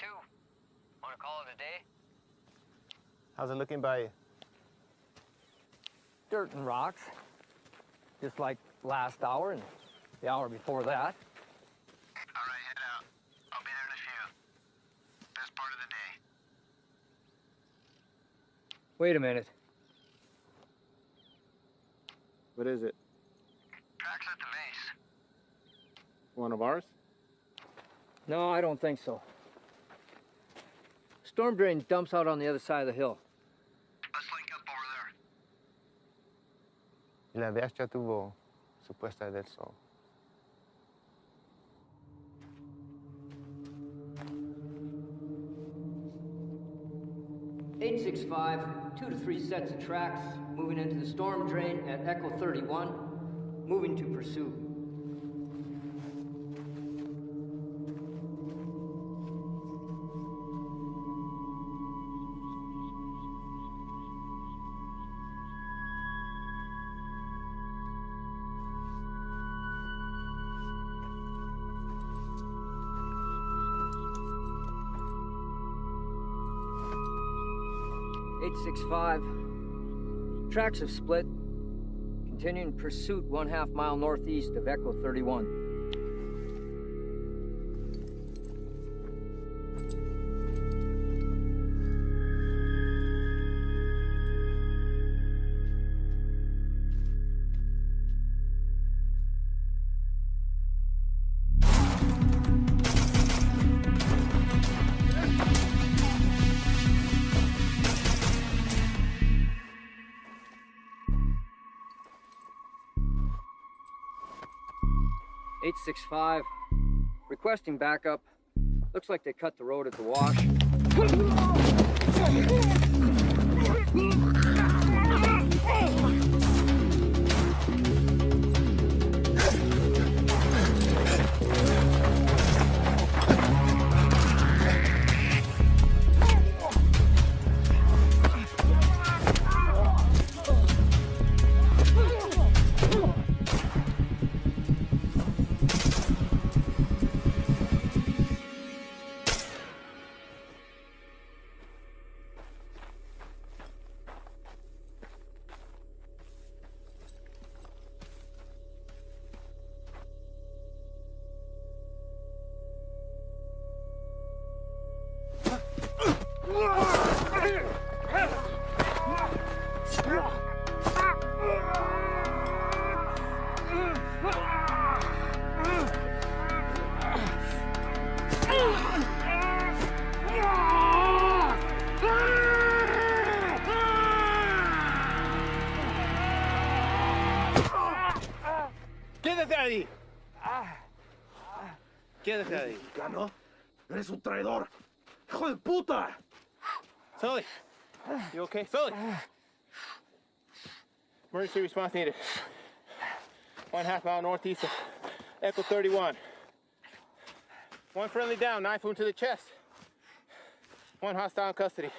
too. Want to call it a day? How's it looking by you? Dirt and rocks. Just like last hour and the hour before that. All right, head out. I'll be there in a few. Best part of the day. Wait a minute. What is it? Tracks at the base. One of ours? No, I don't think so. Storm drain dumps out on the other side of the hill. Let's link up over there. Y la DH ya tuvo su puesta del sol. (865), 2 to 3 sets of tracks, moving into the storm drain at Echo 31, moving to pursuit. (865), tracks have split, continuing pursuit 1/2 mile northeast of Echo 31. (865), requesting backup. Looks like they cut the road at the wash. ¡Quédate ahí! ¡Quédate ahí! ¿Mexicano? ¡Eres un traidor! ¡Hijo de puta! Sully, you okay? Sully! Emergency response needed. 1/2 mile northeast of Echo 31. One friendly down, knife wound to the chest. One hostile in custody.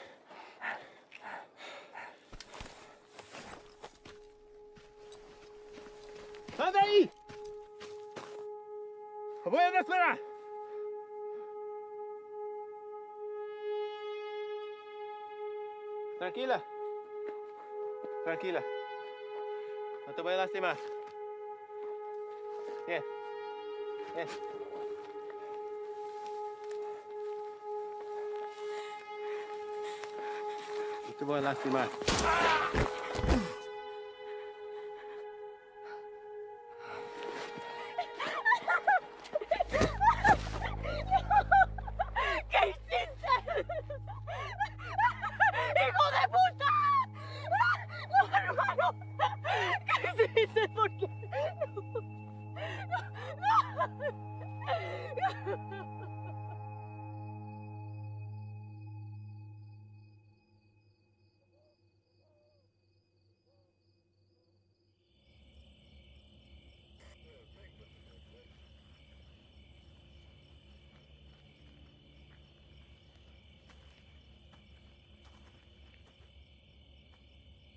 ¡Sal de ahí! ¡Voy a esperar! Tranquila. Tranquila. No te voy a lastimar. Bien. Bien. No te voy a lastimar.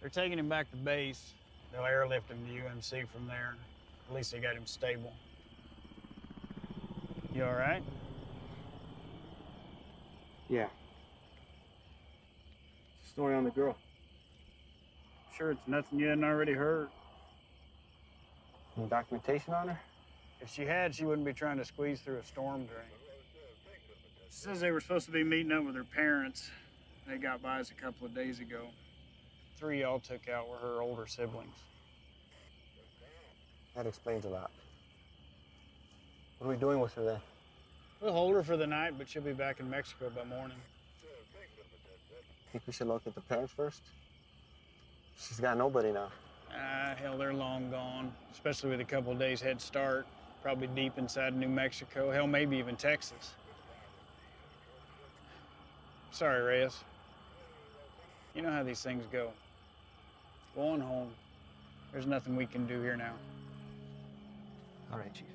They're taking him back to base. They'll airlift him to UMC from there. At least they got him stable. You all right? Yeah. Story on the girl. Sure it's nothing you hadn't already heard. Any documentation on her? If she had, she wouldn't be trying to squeeze through a storm drain. She says they were supposed to be meeting up with her parents. They got by us a couple of days ago. 3 y'all took out were her older siblings. That explains a lot. What are we doing with her then? We'll hold her for the night, but she'll be back in Mexico by morning. Think we should locate the parents first? She's got nobody now. Hell, they're long gone, especially with a couple of days head start. Probably deep inside New Mexico, hell, maybe even Texas. Sorry, Reyes. You know how these things go. Go on home. There's nothing we can do here now. All right, Chief.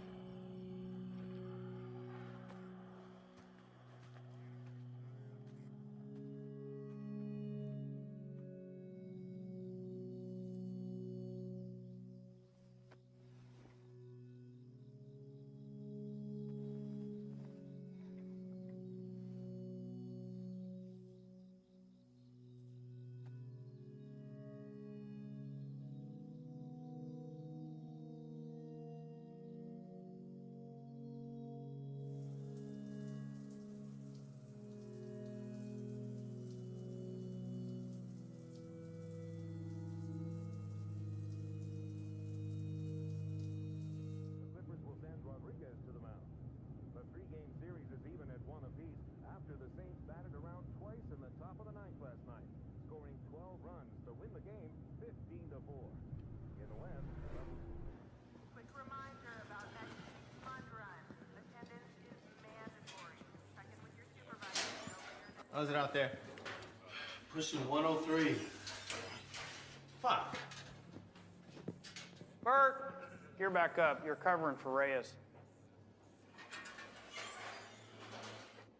How's it out there? Pushing 103. Fuck. Bert, you're back up. You're covering for Reyes.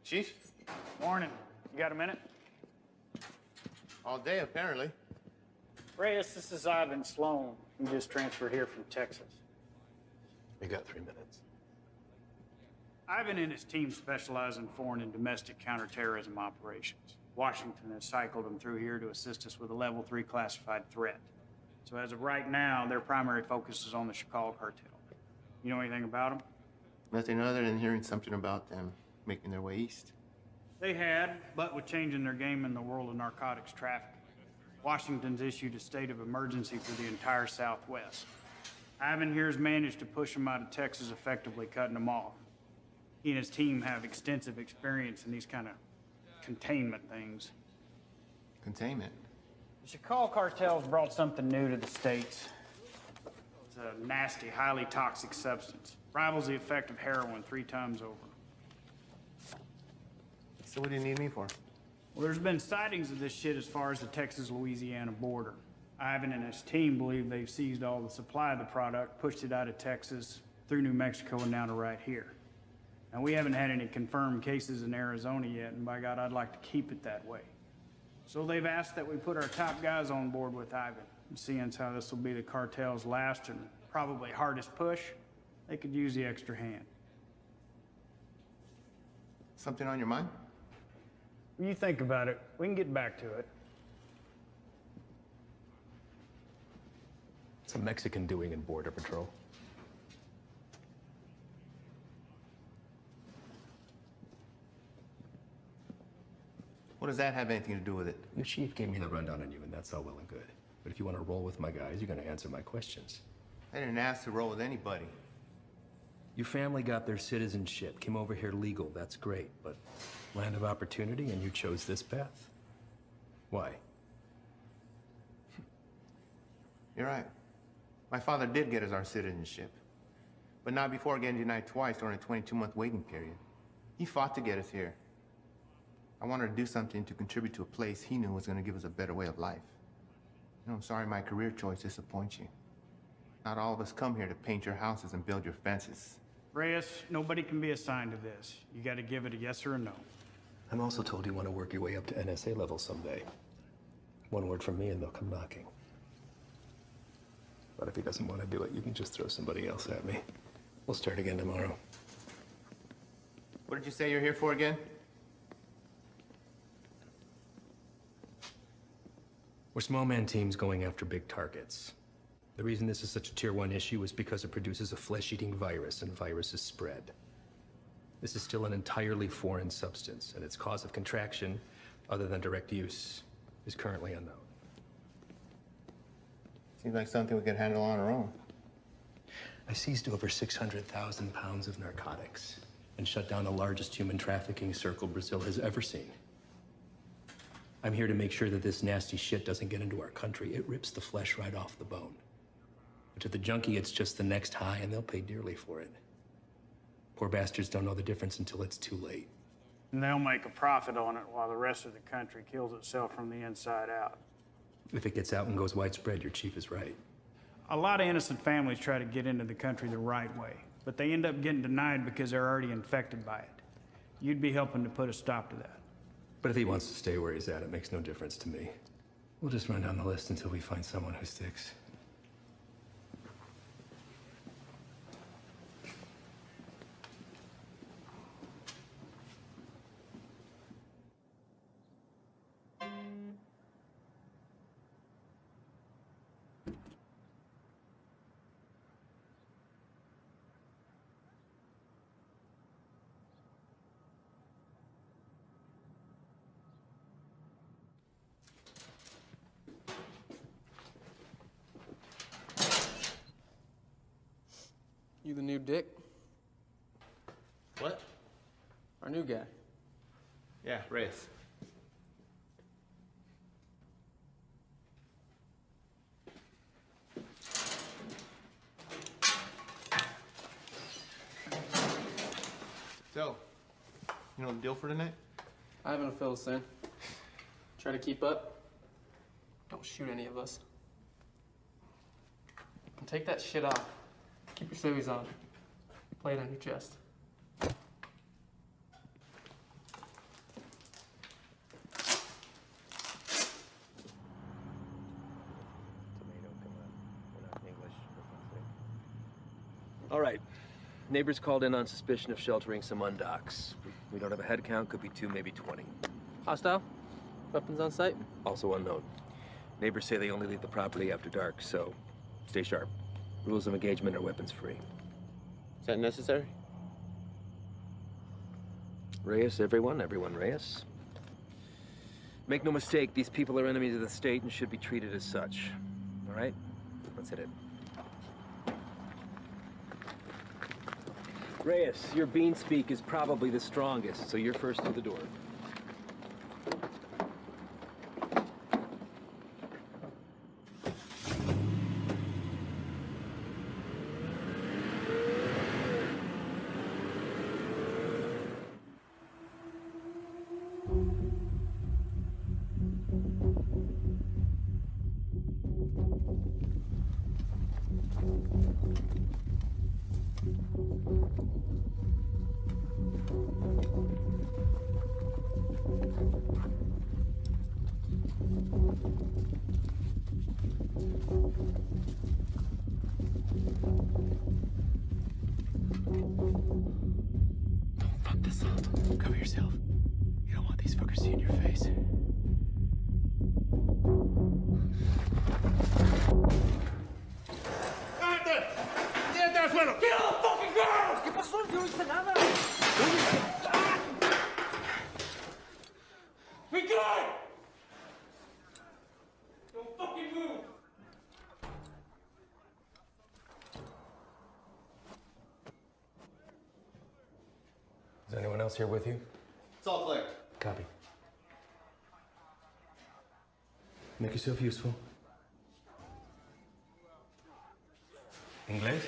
Chief? Morning. You got a minute? All day, apparently. Reyes, this is Ivan Sloan. He just transferred here from Texas. You got 3 minutes. Ivan and his team specialize in foreign and domestic counterterrorism operations. Washington has cycled them through here to assist us with a level 3 classified threat. So as of right now, their primary focus is on the Chicago cartel. You know anything about them? Nothing other than hearing something about them making their way east. They had, but with changing their game in the world of narcotics trafficking, Washington's issued a state of emergency for the entire Southwest. Ivan here has managed to push them out of Texas, effectively cutting them off. He and his team have extensive experience in these kind of containment things. Containment? The Chicago cartel's brought something new to the States. It's a nasty, highly toxic substance. Rivals the effect of heroin 3 times over. So what do you need me for? Well, there's been sightings of this shit as far as the Texas-Louisiana border. Ivan and his team believe they've seized all the supply of the product, pushed it out of Texas, through New Mexico, and now to right here. Now, we haven't had any confirmed cases in Arizona yet, and by God, I'd like to keep it that way. So they've asked that we put our top guys on board with Ivan. And seeing as how this will be the cartel's last and probably hardest push, they could use the extra hand. Something on your mind? When you think about it, we can get back to it. What's a Mexican doing in Border Patrol? What does that have anything to do with it? Your chief gave me the rundown on you, and that's all well and good. But if you want to roll with my guys, you're going to answer my questions. I didn't ask to roll with anybody. Your family got their citizenship, came over here legal, that's great. But land of opportunity, and you chose this path. Why? You're right. My father did get us our citizenship. But not before getting denied twice during a 22-month waiting period. He fought to get us here. I wanted to do something to contribute to a place he knew was going to give us a better way of life. You know, I'm sorry my career choice disappoints you. Not all of us come here to paint your houses and build your fences. Reyes, nobody can be assigned to this. You got to give it a yes or a no. I'm also told you want to work your way up to NSA level someday. One word from me and they'll come knocking. But if he doesn't want to do it, you can just throw somebody else at me. We'll start again tomorrow. What did you say you're here for again? We're small man teams going after big targets. The reason this is such a tier 1 issue is because it produces a flesh-eating virus, and viruses spread. This is still an entirely foreign substance, and its cause of contraction, other than direct use, is currently unknown. Seems like something we could handle on our own. I seized over 600,000 pounds of narcotics and shut down the largest human trafficking circle Brazil has ever seen. I'm here to make sure that this nasty shit doesn't get into our country. It rips the flesh right off the bone. But to the junkie, it's just the next high, and they'll pay dearly for it. Poor bastards don't know the difference until it's too late. And they'll make a profit on it while the rest of the country kills itself from the inside out. If it gets out and goes widespread, your chief is right. A lot of innocent families try to get into the country the right way, but they end up getting denied because they're already infected by it. You'd be helping to put a stop to that. But if he wants to stay where he's at, it makes no difference to me. We'll just run down the list until we find someone who sticks. You the new Dick? What? Our new guy. Yeah, Reyes. So, you know the deal for tonight? I haven't a fill us in. Try to keep up. Don't shoot any of us. And take that shit off. Keep your civvies on. Play it on your chest. All right. Neighbors called in on suspicion of sheltering some undocks. We don't have a head count, could be 2, maybe 20. Hostile? Weapons on site? Also unknown. Neighbors say they only leave the property after dark, so stay sharp. Rules of engagement are weapons free. Is that necessary? Reyes, everyone Reyes. Make no mistake, these people are enemies of the state and should be treated as such. All right? Let's hit it. Reyes, your bean speak is probably the strongest, so you're first through the door. Fuck this up. Cover yourself. You don't want these fuckers seeing your face. ¿Qué pasó? Yo no hice nada. We good! Don't fucking move! Is anyone else here with you? It's all clear. Copy. Make yourself useful. English?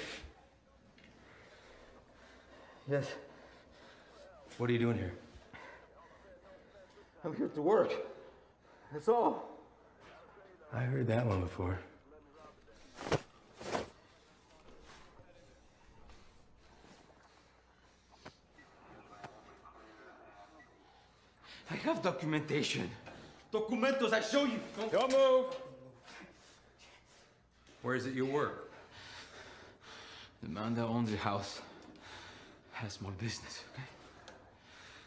Yes, What are you doing here? I'm here to work. That's all. I heard that one before. I have documentation. Documentos, I show you. Don't move. Where is it you work? The man that owns the house has a small business, okay?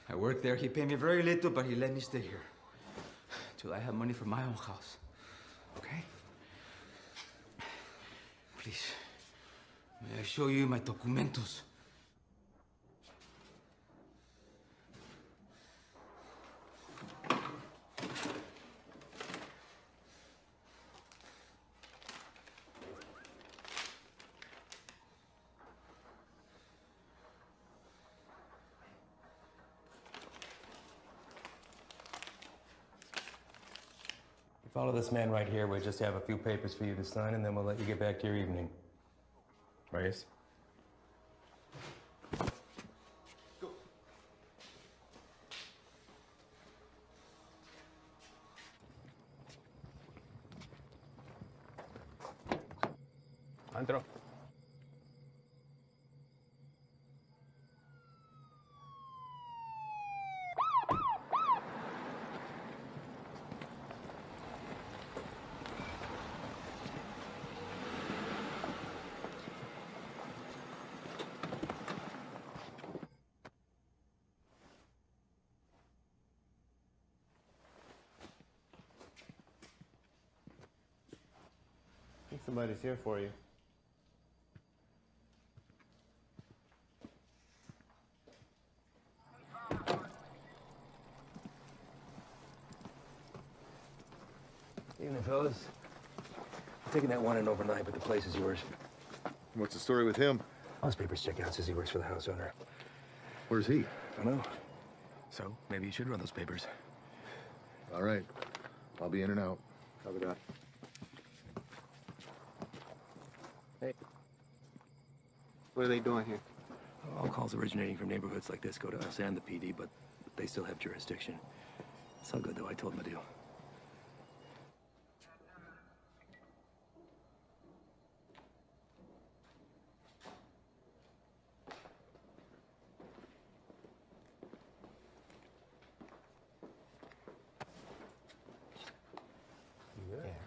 I work there. He paid me very little, but he let me stay here till I have money for my own house. Please, may I show you my documentos? Follow this man right here. We just have a few papers for you to sign, and then we'll let you get back to your evening. Reyes? Go. Antro. I think somebody's here for you. Evening, fellas. I'm taking that one in overnight, but the place is yours. What's the story with him? All his papers check out. Says he works for the house owner. Where's he? I don't know. So, maybe you should run those papers. All right. I'll be in and out. Copy that. Hey. What are they doing here? All calls originating from neighborhoods like this go to us and the PD, but they still have jurisdiction. It's all good, though. I told them the deal.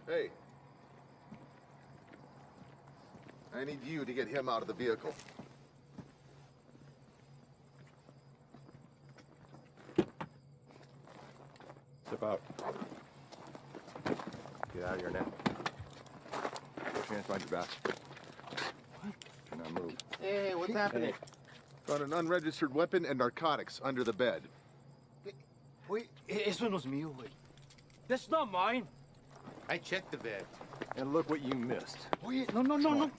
Hey. I need you to get him out of the vehicle. Step out. Get out of here now. Put your hands behind your back. Do not move. Hey, what's happening? Found an unregistered weapon and narcotics under the bed. Wait, eso no es mío, güey. That's not mine. I checked the bed. And look what you missed. Wait, no.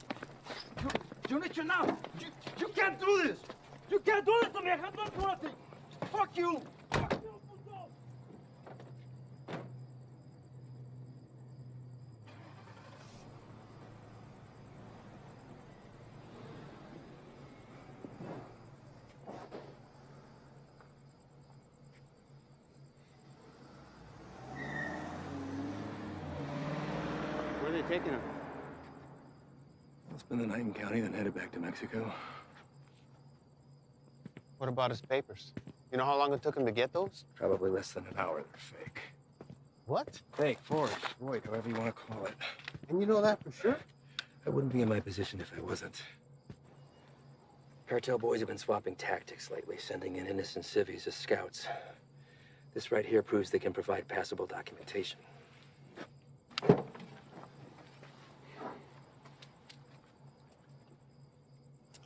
You need to know. You can't do this. You can't do this to me. I have not do nothing. Fuck you. Fuck you, puto. Where are they taking him? I'll spend the night in county, then headed back to Mexico. What about his papers? You know how long it took him to get those? Probably less than an hour. They're fake. What? Fake, forged, void, however you want to call it. And you know that for sure? I wouldn't be in my position if I wasn't. Cartel boys have been swapping tactics lately, sending in innocent civvies as scouts. This right here proves they can provide passable documentation.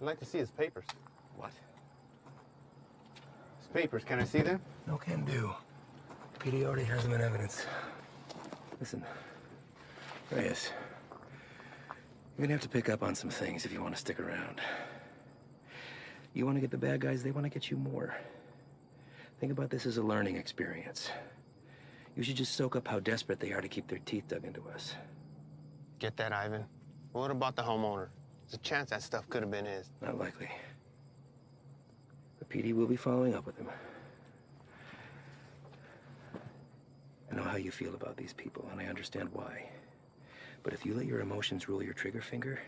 I'd like to see his papers. What? His papers, can I see them? No can do. PD already has them in evidence. Listen, Reyes, you're gonna have to pick up on some things if you want to stick around. You want to get the bad guys, they want to get you more. Think about this as a learning experience. You should just soak up how desperate they are to keep their teeth dug into us. Get that, Ivan. What about the homeowner? There's a chance that stuff could have been his. Not likely. The PD will be following up with him. I know how you feel about these people, and I understand why. But if you let your emotions rule your trigger finger,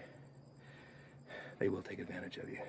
they will take advantage of you.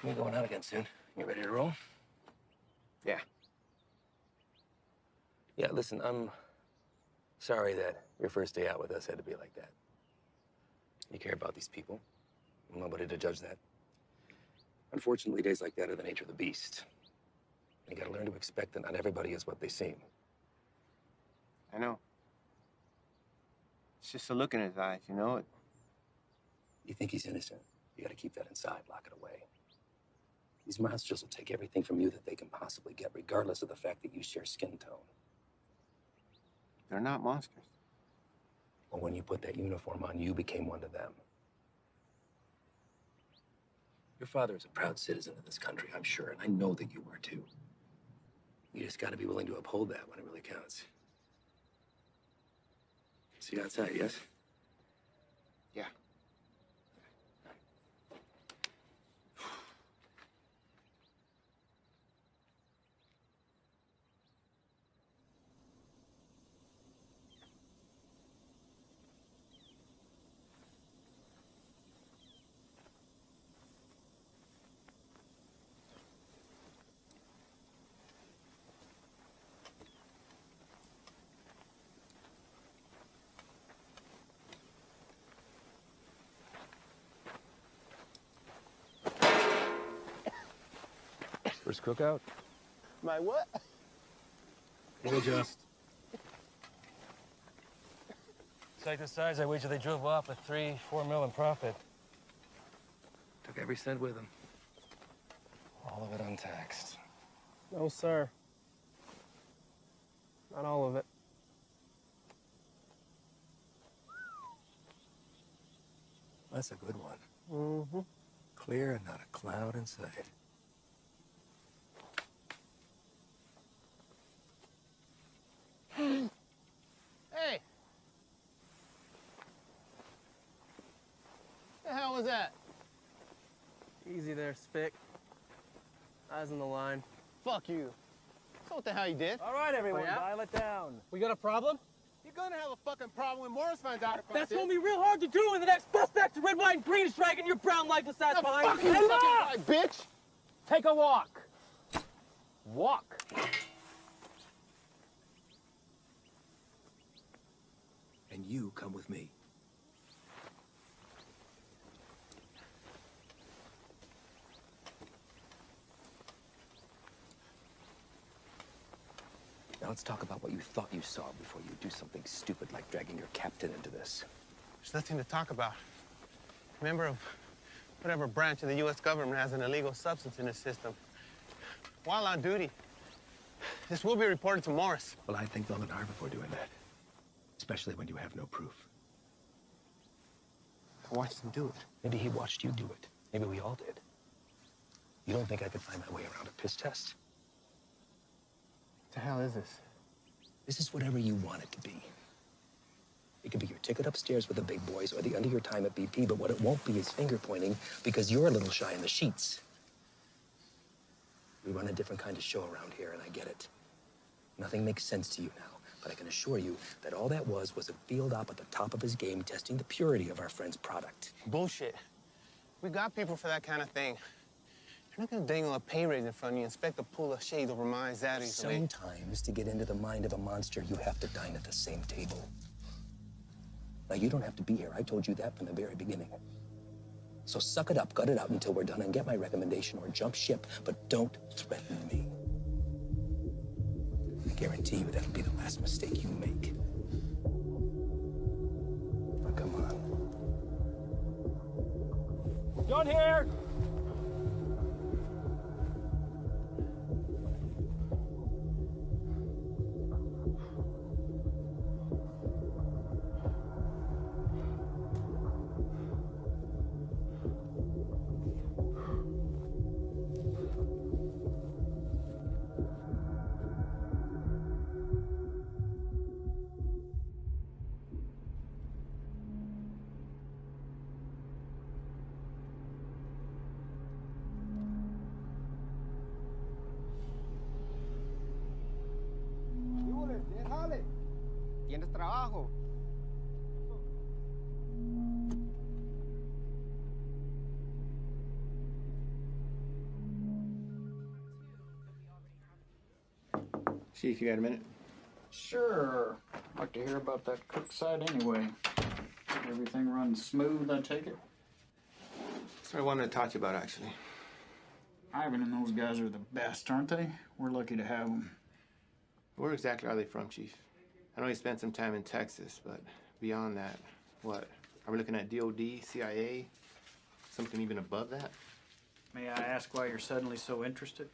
We're going out again soon. You ready to roll? Yeah. Yeah, listen, I'm sorry that your first day out with us had to be like that. You care about these people. I'm nobody to judge that. Unfortunately, days like that are the nature of the beast. You gotta learn to expect that not everybody is what they seem. I know. It's just a look in his eyes, you know? You think he's innocent. You gotta keep that inside, lock it away. These monsters will take everything from you that they can possibly get, regardless of the fact that you share skin tone. They're not monsters. Well, when you put that uniform on, you became one to them. Your father is a proud citizen of this country, I'm sure, and I know that you are too. You just gotta be willing to uphold that when it really counts. See you outside, yes? Yeah. First cookout? My what? We'll adjust. Like the size, I wager they drove off with 3-4 mil in profit. Took every cent with them. All of it untaxed. No, sir. Not all of it. That's a good one. Mm-hmm. Clear and not a cloud in sight. Hey! The hell was that? Easy there, Spick. Eyes on the line. Fuck you. So what the hell you did? All right, everyone, Oh, yeah? dial it down. We got a problem? You're gonna have a fucking problem when Morris finds out about That's this. gonna be real hard to do when the next bus back to red, white, and green is dragging your brown lifeless ass The behind. fuck you Hey, fucking look! right, bitch! Take a walk. Walk. And you come with me. Now let's talk about what you thought you saw before you do something stupid like dragging your captain into this. There's nothing to talk about. Member of whatever branch of the U.S. government has an illegal substance in its system. While on duty, this will be reported to Morris. Well, I'd think long and hard before doing that. Especially when you have no proof. I watched him do it. Maybe he watched you do it. Maybe we all did. You don't think I could find my way around a piss test? What the hell is this? This is whatever you want it to be. It could be your ticket upstairs with the big boys or the end of your time at BP, but what it won't be is finger pointing because you're a little shy in the sheets. We run a different kind of show around here, and I get it. Nothing makes sense to you now, but I can assure you that all that was a field op at the top of his game testing the purity of our friend's product. Bullshit. We got people for that kind of thing. You're not gonna dangle a pay raise in front of you and expect to pull a shade over my eyes out easily. Sometimes, to get into the mind of a monster, you have to dine at the same table. Now, you don't have to be here. I told you that from the very beginning. So suck it up, gut it out until we're done and get my recommendation or jump ship, but don't threaten me. I guarantee you that'll be the last mistake you make. Now, come on. John here. ¿Tienes trabajo? Chief, you got a minute? Sure. I'd like to hear about that cook site anyway. Everything runs smooth, I take it? That's what I wanted to talk to you about, actually. Ivan and those guys are the best, aren't they? We're lucky to have them. Where exactly are they from, Chief? I know you spent some time in Texas, but beyond that, what? Are we looking at DOD, CIA, something even above that? May I ask why you're suddenly so interested?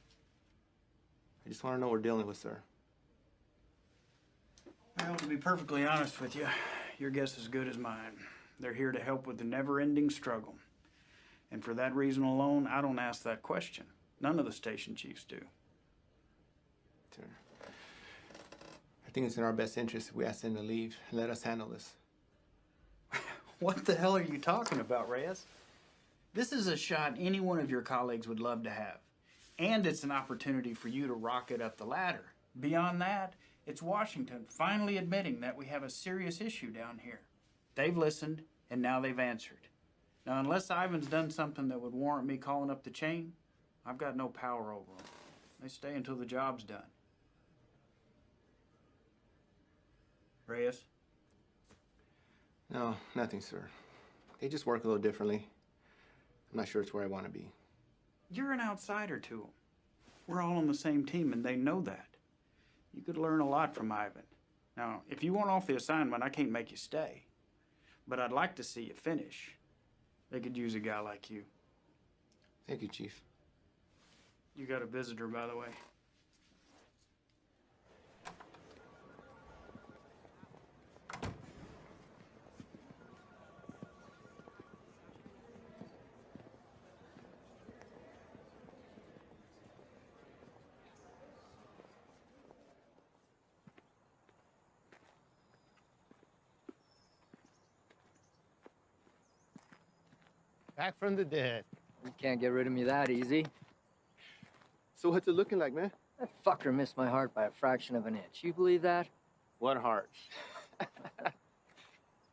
I just want to know what we're dealing with, sir. Well, to be perfectly honest with you, your guess is as good as mine. They're here to help with the never-ending struggle. And for that reason alone, I don't ask that question. None of the station chiefs do. Sir, I think it's in our best interest if we ask them to leave and let us handle this. What the hell are you talking about, Reyes? This is a shot any one of your colleagues would love to have. And it's an opportunity for you to rocket up the ladder. Beyond that, it's Washington finally admitting that we have a serious issue down here. They've listened, and now they've answered. Now, unless Ivan's done something that would warrant me calling up the chain, I've got no power over them. They stay until the job's done. Reyes? No, nothing, sir. They just work a little differently. I'm not sure it's where I want to be. You're an outsider to them. We're all on the same team, and they know that. You could learn a lot from Ivan. Now, if you want off the assignment, I can't make you stay. But I'd like to see you finish. They could use a guy like you. Thank you, Chief. You got a visitor, by the way. Back from the dead. You can't get rid of me that easy. So what's it looking like, man? That fucker missed my heart by a fraction of an inch. You believe that? What heart?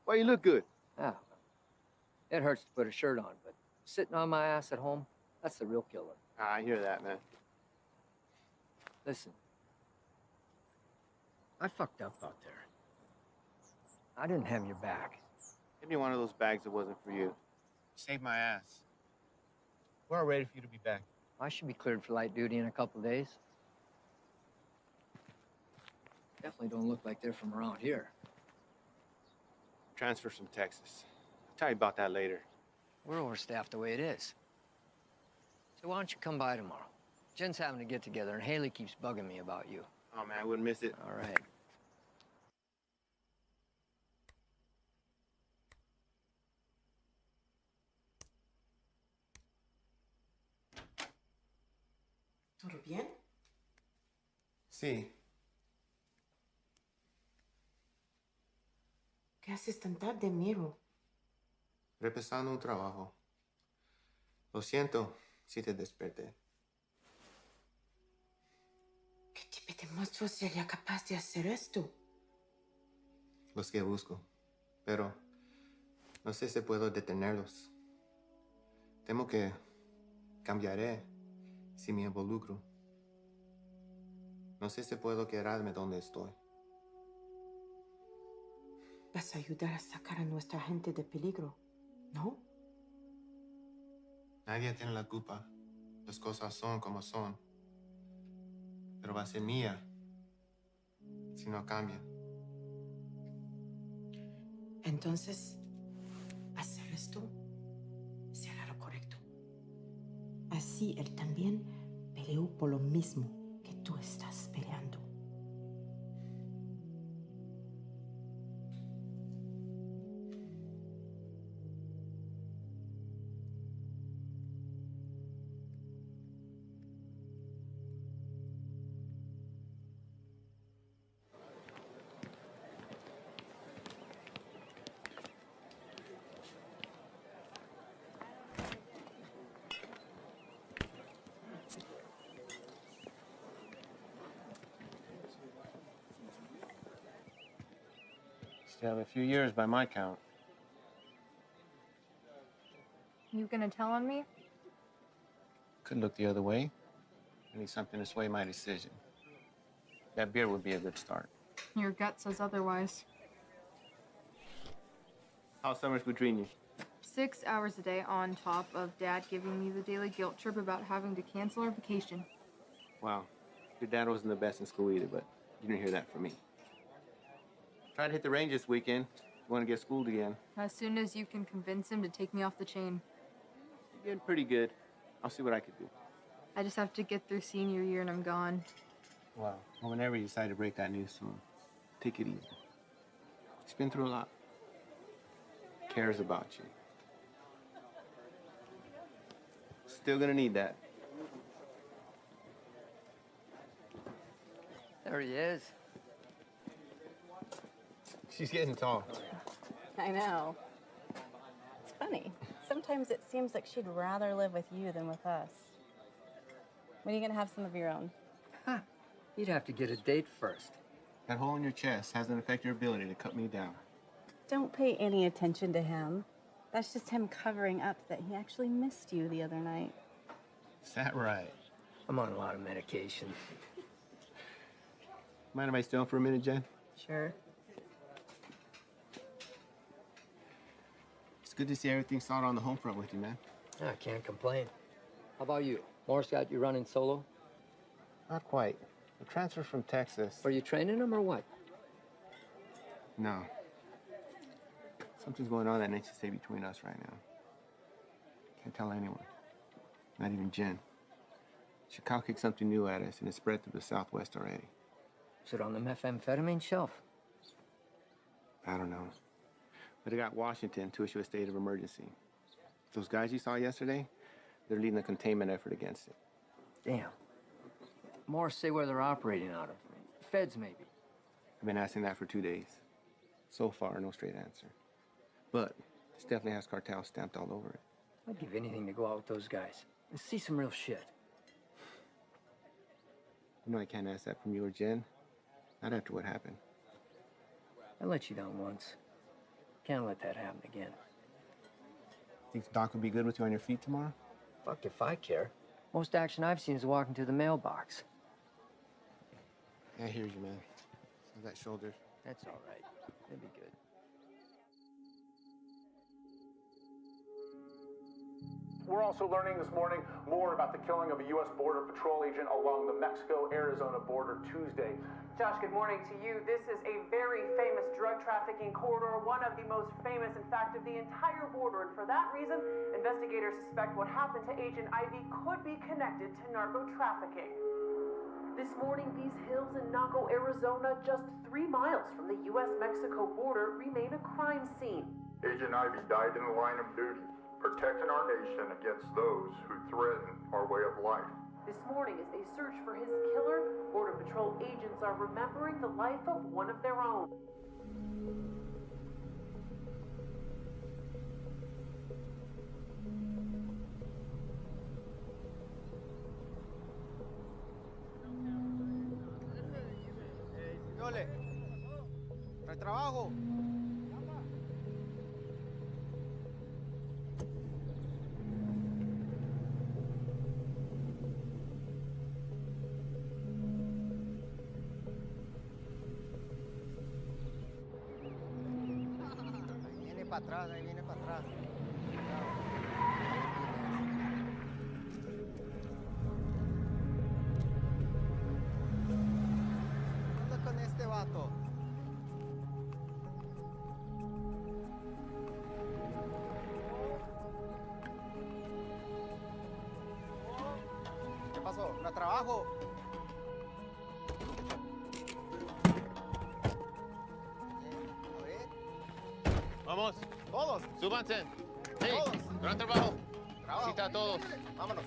Why, you look good. Yeah. It hurts to put a shirt on, but sitting on my ass at home, that's the real killer. I hear that, man. Listen. I fucked up out there. I didn't have your back. Give me one of those bags that wasn't for you. Saved my ass. We're all ready for you to be back. I should be cleared for light duty in a couple days. Definitely don't look like they're from around here. Transfer from Texas. I'll tell you about that later. We're overstaffed the way it is. So why don't you come by tomorrow? Jen's having a get-together, and Haley keeps bugging me about you. Oh, man, I wouldn't miss it. All right. ¿Todo bien? Sí. ¿Qué haces tan tarde, Miro? Repasando un trabajo. Lo siento si te desperté. ¿Qué tipo de monstruo sería capaz de hacer esto? Los que busco. Pero no sé si puedo detenerlos. Temo que cambiaré si me involucro. No sé si puedo quedarme donde estoy. Vas a ayudar a sacar a nuestra gente de peligro, ¿no? Nadie tiene la culpa. Las cosas son como son. Pero va a ser mía si no cambian. Entonces, hacer esto será lo correcto. Así él también peleó por lo mismo que tú estás peleando. Still have a few years by my count. You gonna tell on me? Could look the other way. I need something to sway my decision. That beer would be a good start. Your gut says otherwise. How's summers between you? 6 hours a day on top of Dad giving me the daily guilt trip about having to cancel our vacation. Wow. Your dad wasn't the best in school either, but you didn't hear that from me. Try to hit the range this weekend. You want to get schooled again. As soon as you can convince him to take me off the chain. You're getting pretty good. I'll see what I could do. I just have to get through senior year and I'm gone. Wow. Well, whenever you decide to break that news to him, take it easy. He's been through a lot. Cares about you. Still gonna need that. There he is. She's getting tall. I know. It's funny. Sometimes it seems like she'd rather live with you than with us. When are you gonna have some of your own? Huh. You'd have to get a date first. That hole in your chest hasn't affected your ability to cut me down. Don't pay any attention to him. That's just him covering up that he actually missed you the other night. Is that right? I'm on a lot of medication. Mind if I stay on for a minute, Jen? Sure. It's good to see everything solid on the home front with you, man. I can't complain. How about you? Morris got you running solo? Not quite. The transfer from Texas. Are you training him or what? No. Something's going on that needs to stay between us right now. Can't tell anyone. Not even Jen. Chicago kicked something new at us, and it's spread through the Southwest already. Is it on the methamphetamine shelf? I don't know. But it got Washington to issue a state of emergency. Those guys you saw yesterday, they're leading a containment effort against it. Damn. Morris say where they're operating out of. Feds, maybe. I've been asking that for 2 days. So far, no straight answer. But this definitely has cartel stamped all over it. I'd give anything to go out with those guys and see some real shit. You know I can't ask that from you or Jen. Not after what happened. I let you down once. Can't let that happen again. Think Doc would be good with you on your feet tomorrow? Fuck if I care. Most action I've seen is walking to the mailbox. Yeah, I hear you, man. So that shoulder. That's all right. It'll be good. We're also learning this morning more about the killing of a U.S. Border Patrol agent along the Mexico-Arizona border Tuesday. Josh, good morning to you. This is a very famous drug trafficking corridor, one of the most famous, in fact, of the entire border. And for that reason, investigators suspect what happened to Agent Ivy could be connected to narco trafficking. This morning, these hills in Naco, Arizona, just 3 miles from the U.S.-Mexico border, remain a crime scene. Agent Ivy died in the line of duty, protecting our nation against those who threaten our way of life. This morning, as they search for his killer, Border Patrol agents are remembering the life of one of their own. Yole, ¿trae trabajo? Ahí viene para atrás. ¿Qué onda con este vato? ¿Qué pasó? ¿No trabajo? Vamos. Todos. Súbanse. Hey, Todos. gran trabajo. Trabajo. Cita a todos. Vámonos.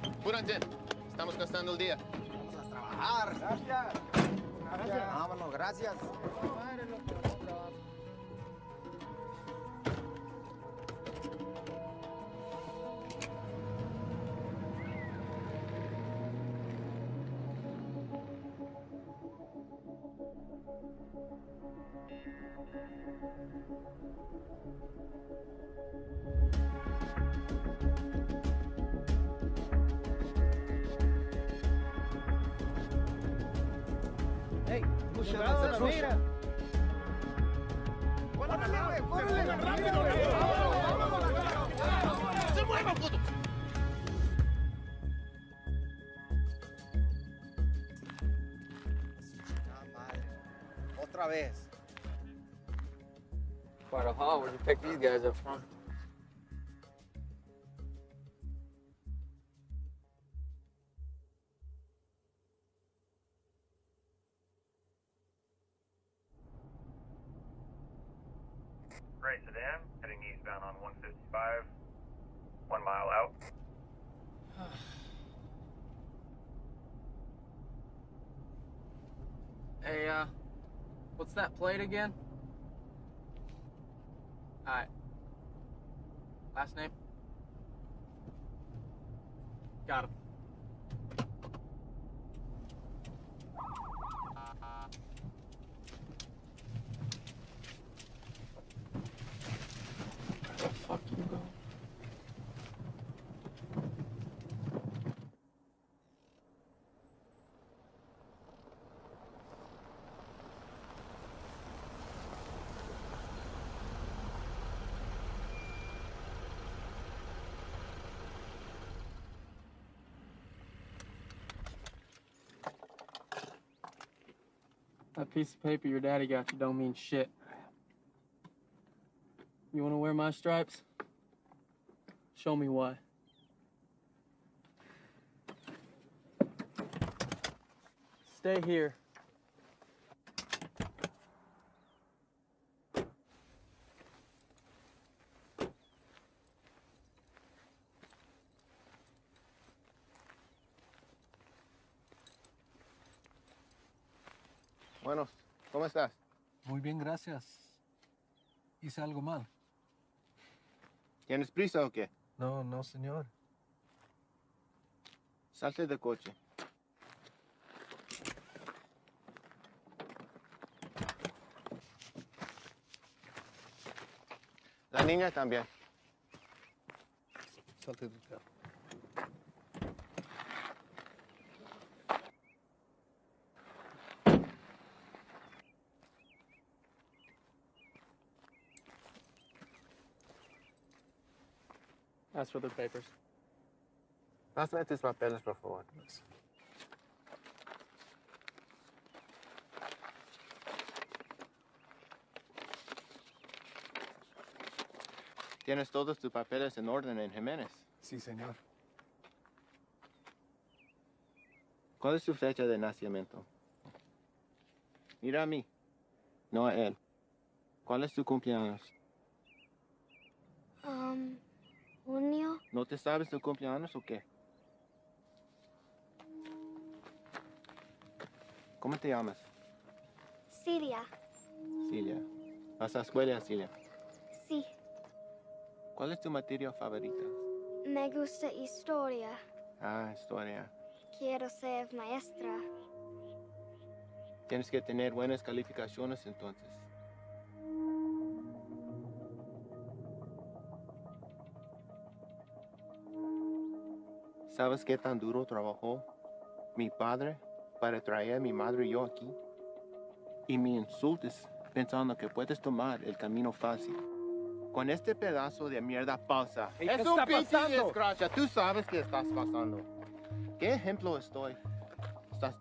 Apúrense. Estamos gastando el día. Vamos a trabajar. Gracias. Gracias. Vámonos, gracias. Hey, cuidado, la mira. ¡Se muevan, puto! Otra vez. Quite a haul. Where'd you pick these guys up from? Gray sedan, heading eastbound on 155, 1 mile out. Hey, what's that plate again? Alright. Last name? Got him. Fuck you, bro. That piece of paper your daddy got you don't mean shit. You want to wear my stripes? Show me why. Stay here. Bueno, ¿cómo estás? Muy bien, gracias. ¿Hice algo mal? ¿Tienes prisa o qué? No, no, señor. Salte del coche. La niña también. Salte del carro. Ask for the papers. Pásame tus papeles, por favor. ¿Tienes todos tus papeles en orden en Jiménez? Sí, señor. ¿Cuál es su fecha de nacimiento? Mira a mí, no a él. ¿Cuál es tu cumpleaños? Junio. ¿No te sabes tu cumpleaños o qué? ¿Cómo te llamas? Siria. Cilia. ¿Vas a escuela, Cilia? Sí. ¿Cuál es tu materia favorita? Me gusta historia. Ah, historia. Quiero ser maestra. Tienes que tener buenas calificaciones entonces. ¿Sabes qué tan duro trabajó mi padre para traer a mi madre y yo aquí? Y me insultes pensando que puedes tomar el camino fácil. Con este pedazo de mierda falsa. Hey, Es ¿qué un está pinche pasando? desgracia. Tú sabes qué estás pasando. ¿Qué ejemplo estás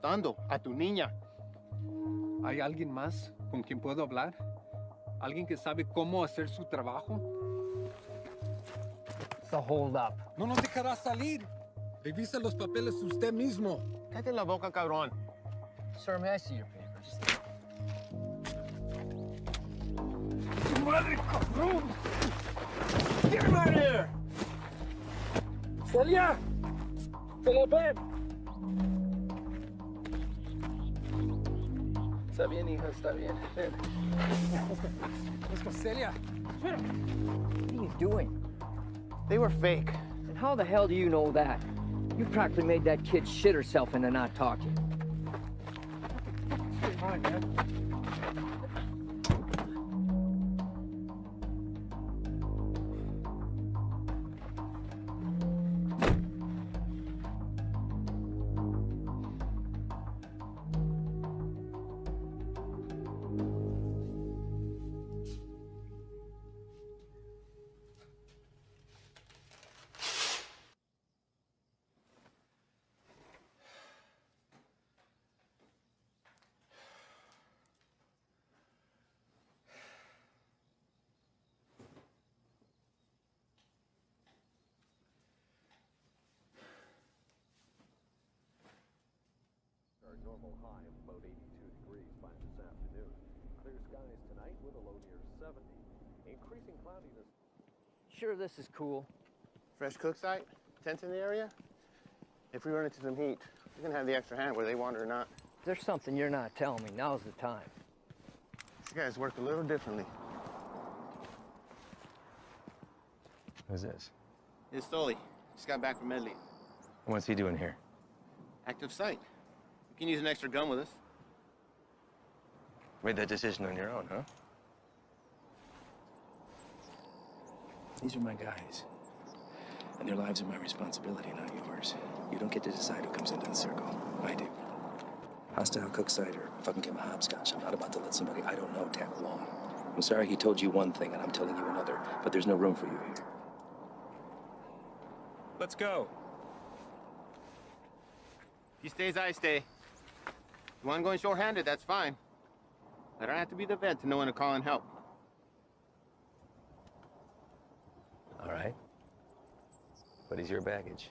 dando a tu niña? ¿Hay alguien más con quien puedo hablar? ¿Alguien que sabe cómo hacer su trabajo? It's a hold up. No nos dejará salir. Revisa los papeles usted mismo. Cállate la boca, cabrón. Sir, may I see your papers? ¡Tu madre, cabrón! ¡Get him out of here! ¡Celia! ¡Celia, ven! Está bien, hija, está bien. Ven. Let's go, Celia. What are you doing? They were fake. And how the hell do you know that? You practically made that kid shit herself into not talking. Come on, man. with a low near 70. Increasing cloudiness. Sure, this is cool. Fresh cook site? Tents in the area? If we run into some heat, we're gonna have the extra hand whether they want it or not. If there's something you're not telling me, now's the time. These guys work a little differently. Who's this? It's Stoli. Just got back from Medley. What's he doing here? Active site. You can use an extra gun with us. Made that decision on your own, huh? These are my guys. And their lives are my responsibility, not yours. You don't get to decide who comes into the circle. I do. Hostile cook site or fucking game of hopscotch. I'm not about to let somebody I don't know tag along. I'm sorry he told you one thing and I'm telling you another, but there's no room for you here. Let's go. If you stay as I stay. You want going short-handed, that's fine. I don't have to be the vet to know when to call in help. All right. What is your baggage?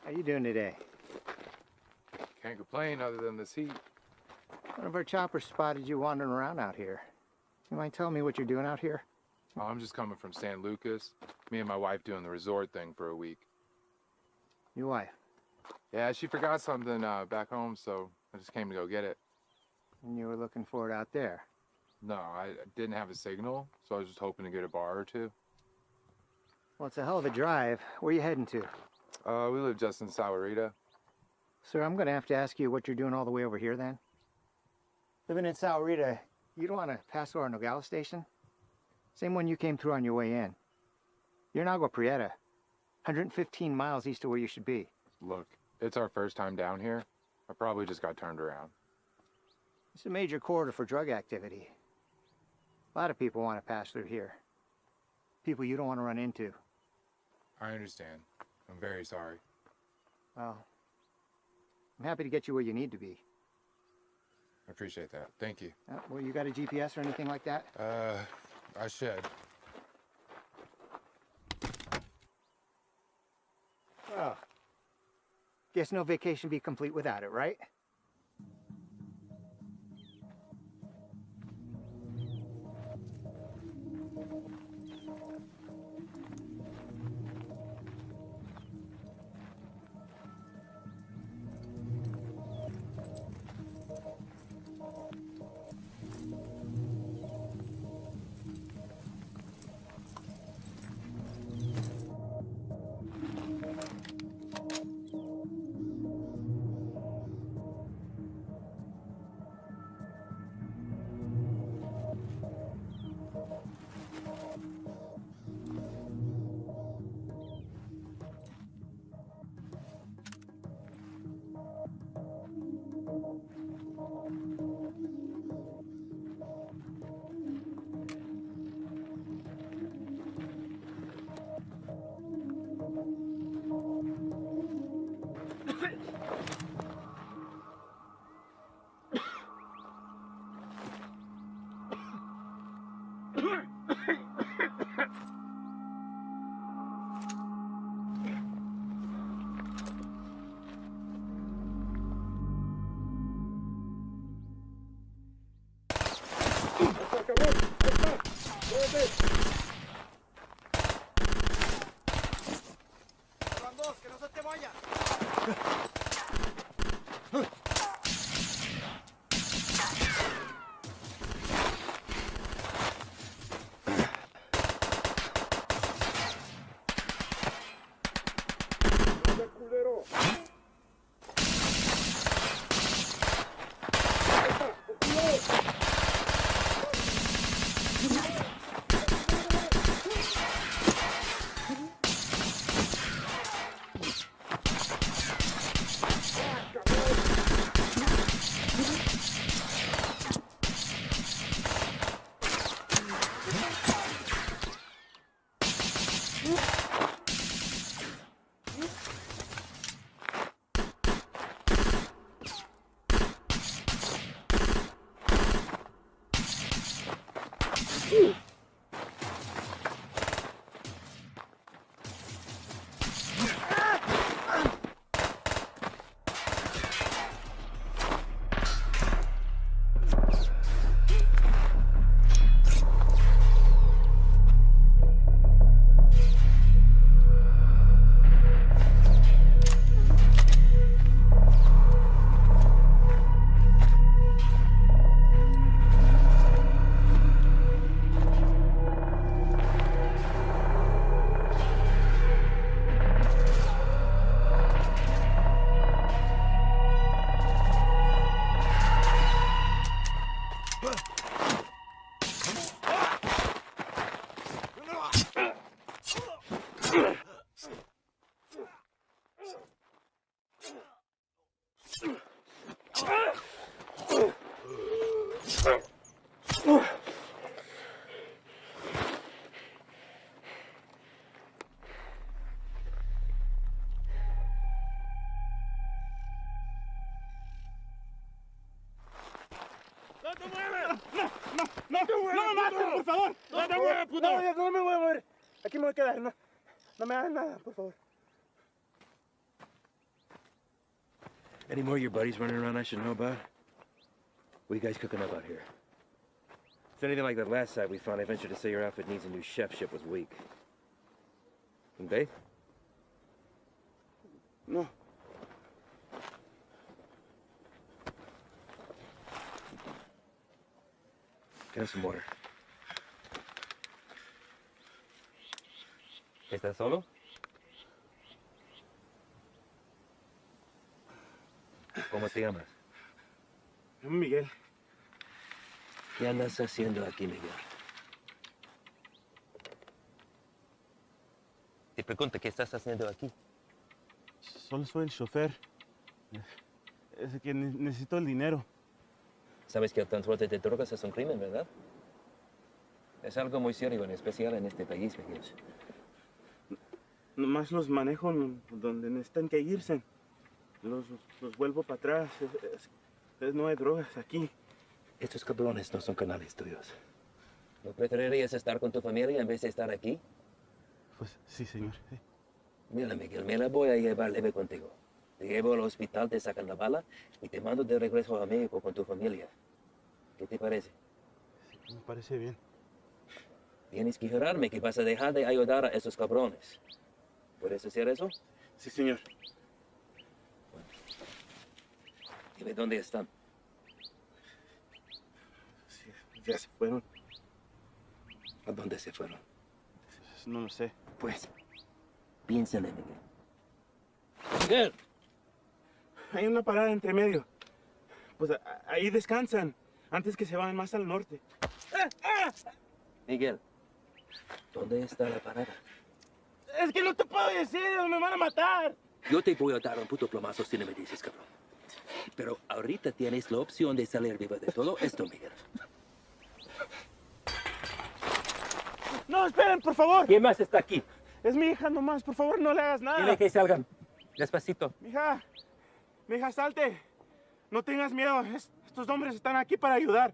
How you doing today? Can't complain other than this heat. One of our choppers spotted you wandering around out here. You mind telling me what you're doing out here? Oh, I'm just coming from San Lucas. Me and my wife doing the resort thing for a week. Your wife? Yeah, she forgot something back home, so I just came to go get it. And you were looking for it out there? No, I didn't have a signal, so I was just hoping to get a bar or two. Well, it's a hell of a drive. Where are you heading to? We live just in Sahuarita. Sir, I'm going to have to ask you what you're doing all the way over here then. Living in Sahuarita, you don't want to pass through our Nogales station? Same one you came through on your way in. You're in Agua Prieta, 115 miles east of where you should be. Look, it's our first time down here. I probably just got turned around. It's a major corridor for drug activity. A lot of people want to pass through here. People you don't want to run into. I understand. I'm very sorry. Well, I'm happy to get you where you need to be. I appreciate that. Thank you. Well, you got a GPS or anything like that? I should. Well, guess no vacation be complete without it, right? Van dos, que no se te vaya. ¡No me maten, por favor! ¡No te muevas, puto! No me voy a mover. Aquí me voy a quedar. No me hagan nada, por favor. Any more of your buddies running around I should know about? What are you guys cooking up out here? If anything like that last site we found, I venture to say your outfit needs a new chef. Ship was weak. And they? No. Get us some water. ¿Estás solo? ¿Cómo te llamas? Miguel. ¿Qué andas haciendo aquí, Miguel? Te pregunto, ¿qué estás haciendo aquí? Solo soy el chofer. Es que necesito el dinero. Sabes que el transporte de drogas es un crimen, ¿verdad? Es algo muy serio, en especial en este país, Miguel. Nomás los manejo donde necesitan que irse. Los vuelvo para atrás. No hay drogas aquí. Estos cabrones no son canales tuyos. ¿No preferirías estar con tu familia en vez de estar aquí? Pues sí, señor. Sí. Mira, Miguel, me la voy a llevar leve contigo. Te llevo al hospital, te sacan la bala y te mando de regreso a México con tu familia. ¿Qué te parece? Sí, me parece bien. Tienes que jurarme que vas a dejar de ayudar a esos cabrones. ¿Puedes hacer eso? Sí, señor. Dime dónde están. Sí, ya se fueron. ¿A dónde se fueron? No lo sé. Pues, piénsale, Miguel. ¡Miguel! Hay una parada entre medio. Pues ahí descansan, antes que se vayan más al norte. Miguel, ¿dónde está la parada? Es que no te puedo decir, me van a matar. Yo te voy a dar un puto plomazo si no me dices, cabrón. Pero ahorita tienes la opción de salir vivo de todo esto, Miguel. No, esperen, por favor. ¿Quién más está aquí? Es mi hija nomás, por favor, no le hagas nada. Dile que salgan. Despacito. Mija, salte. No tengas miedo, estos hombres están aquí para ayudar.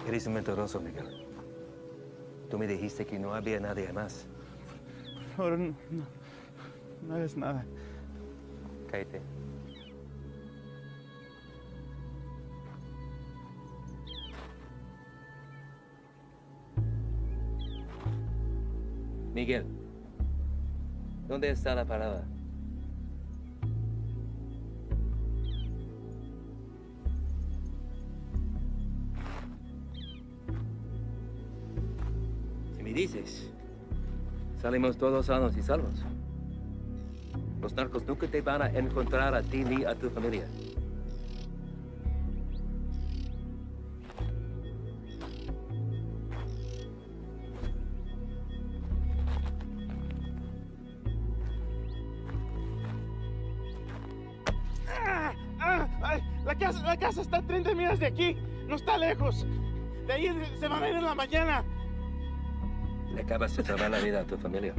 Eres un mentiroso, Miguel. Tú me dijiste que no había nadie más. Ahora no es nada. Cállate. Miguel, ¿dónde está la parada? Si me dices, salimos todos sanos y salvos. Los narcos nunca te van a encontrar a ti ni a tu familia. La casa está a 30 millas de aquí. No está lejos. De ahí se van a ir en la mañana. Le acabas de salvar la vida a tu familia.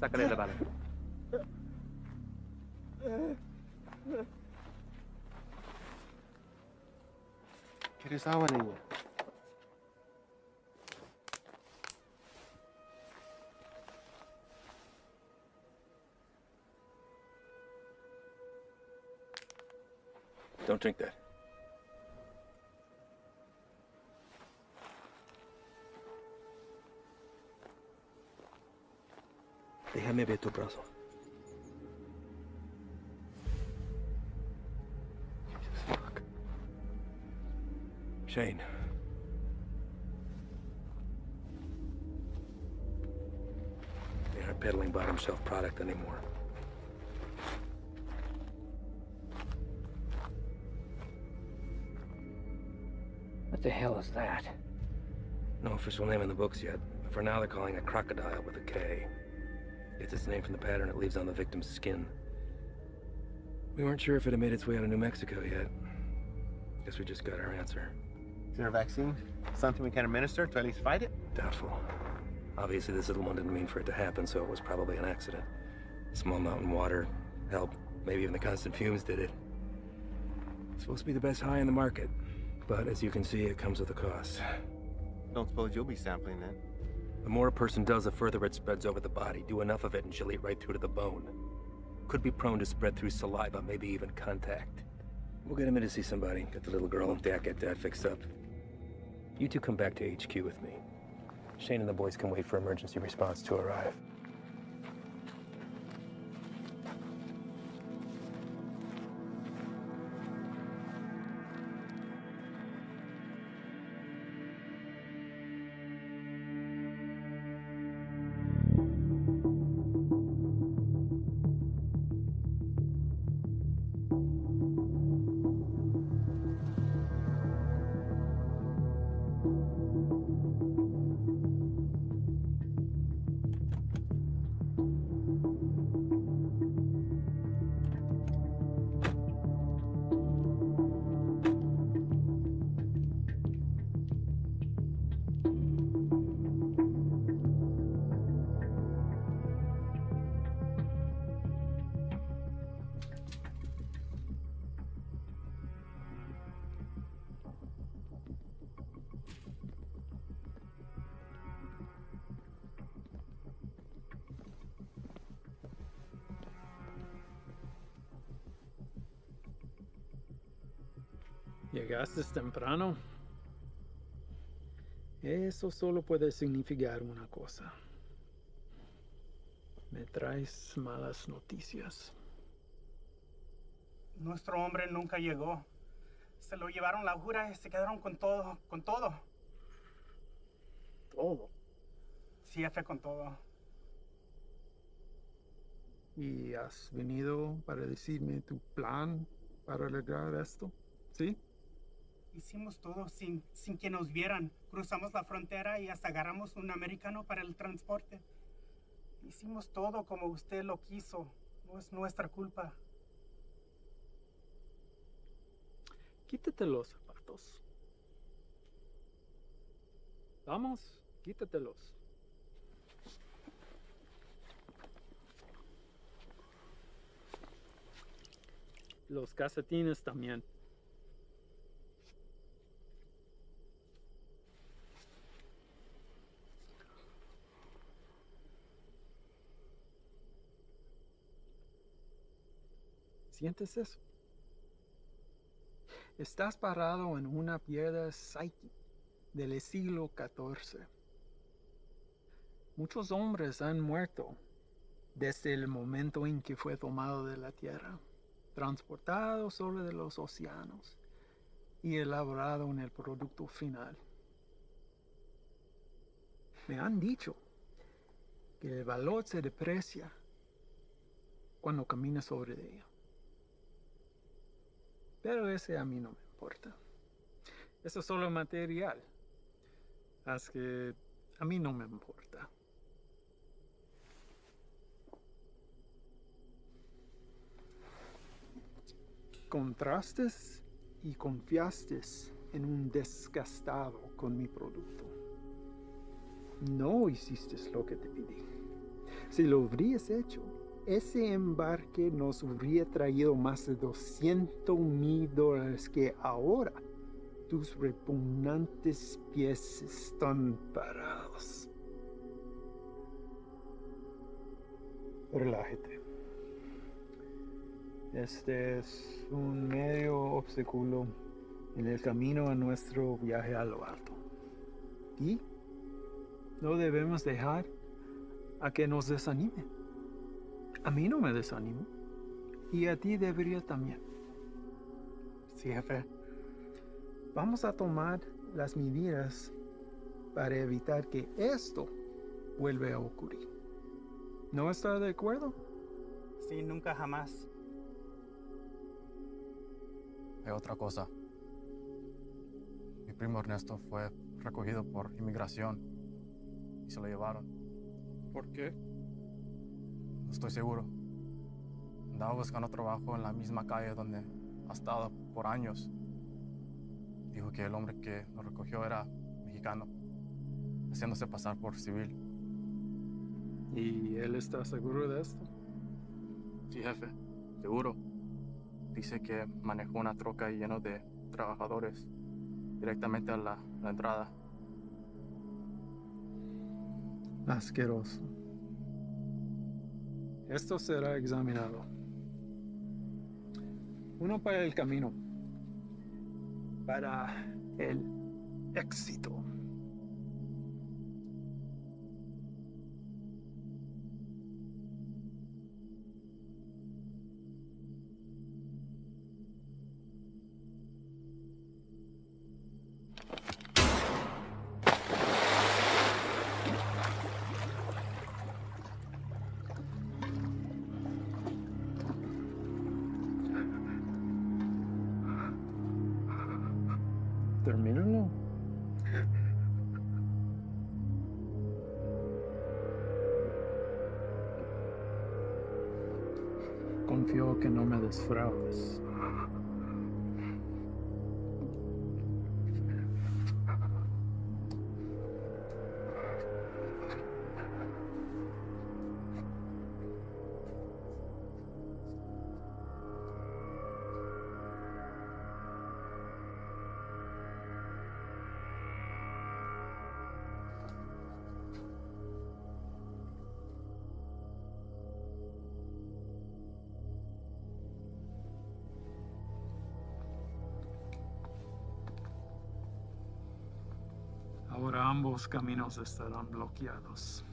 Sácale la bala. ¿Quieres agua, niña? Don't drink that. Déjame ver tu brazo. Fuck. Shane. They aren't peddling bottom shelf product anymore. What the hell is that? No official name in the books yet. But for now, they're calling it crocodile with a K. Gets its name from the pattern it leaves on the victim's skin. We weren't sure if it had made its way out of New Mexico yet. Guess we just got our answer. Is there a vaccine? Something we can administer to at least fight it? Doubtful. Obviously, this little one didn't mean for it to happen, so it was probably an accident. Small mountain water, help, maybe even the constant fumes did it. It's supposed to be the best high in the market. But as you can see, it comes with a cost. Don't suppose you'll be sampling then? The more a person does, the further it spreads over the body. Do enough of it and she'll eat right through to the bone. Could be prone to spread through saliva, maybe even contact. We'll get him in to see somebody. Get the little girl and Dak get that fixed up. You two come back to HQ with me. Shane and the boys can wait for emergency response to arrive. Llegaste temprano. Eso solo puede significar una cosa. Me traes malas noticias. Nuestro hombre nunca llegó. Se lo llevaron la jura y se quedaron con todo, con todo. ¿Todo? Sí, jefe, con todo. ¿Y has venido para decirme tu plan para arreglar esto? ¿Sí? Hicimos todo sin que nos vieran. Cruzamos la frontera y hasta agarramos un americano para el transporte. Hicimos todo como usted lo quiso. No es nuestra culpa. Quítate los zapatos. Vamos, quítatelos. Los calcetines también. ¿Sientes eso? Estás parado en una piedra psyche del siglo XIV. Muchos hombres han muerto desde el momento en que fue tomado de la tierra, transportado sobre los océanos y elaborado en el producto final. Me han dicho que el valor se deprecia cuando caminas sobre ella. Pero ese a mí no me importa. Eso es solo material. Así que a mí no me importa. Contrastes y confiaste en un desgastado con mi producto. No hiciste lo que te pedí. Si lo hubieras hecho, ese embarque nos hubiera traído más de $200,000 que ahora tus repugnantes pies están parados. Relájate. Este es un medio obstáculo en el camino a nuestro viaje a lo alto. Y no debemos dejar a que nos desanime. A mí no me desanimo. Y a ti debería también. Sí, jefe. Vamos a tomar las medidas para evitar que esto vuelva a ocurrir. ¿No está de acuerdo? Sí, nunca jamás. Hay otra cosa. Mi primo Ernesto fue recogido por inmigración y se lo llevaron. ¿Por qué? No estoy seguro. Andaba buscando trabajo en la misma calle donde ha estado por años. Dijo que el hombre que lo recogió era mexicano, haciéndose pasar por civil. ¿Y él está seguro de esto? Sí, jefe, seguro. Dice que manejó una troca llena de trabajadores directamente a la entrada. Asqueroso. Esto será examinado. Uno para el camino. Para el éxito. Termínalo. Confío que no me defraudes. Ahora ambos caminos estarán bloqueados.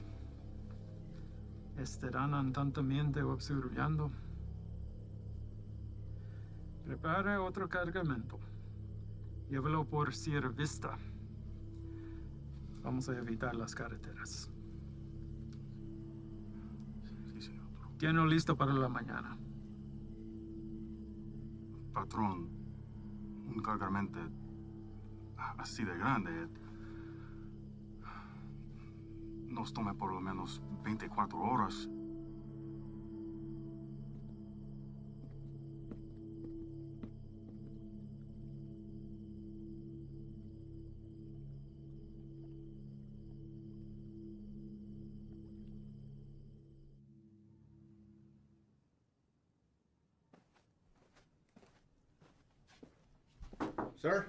Estarán atentamente observando. Prepara otro cargamento. Llévalo por Sierra Vista. Vamos a evitar las carreteras. Sí, señor. Tiene listo para la mañana. Patrón, un cargamento así de grande nos toma por lo menos 24 horas. Sir?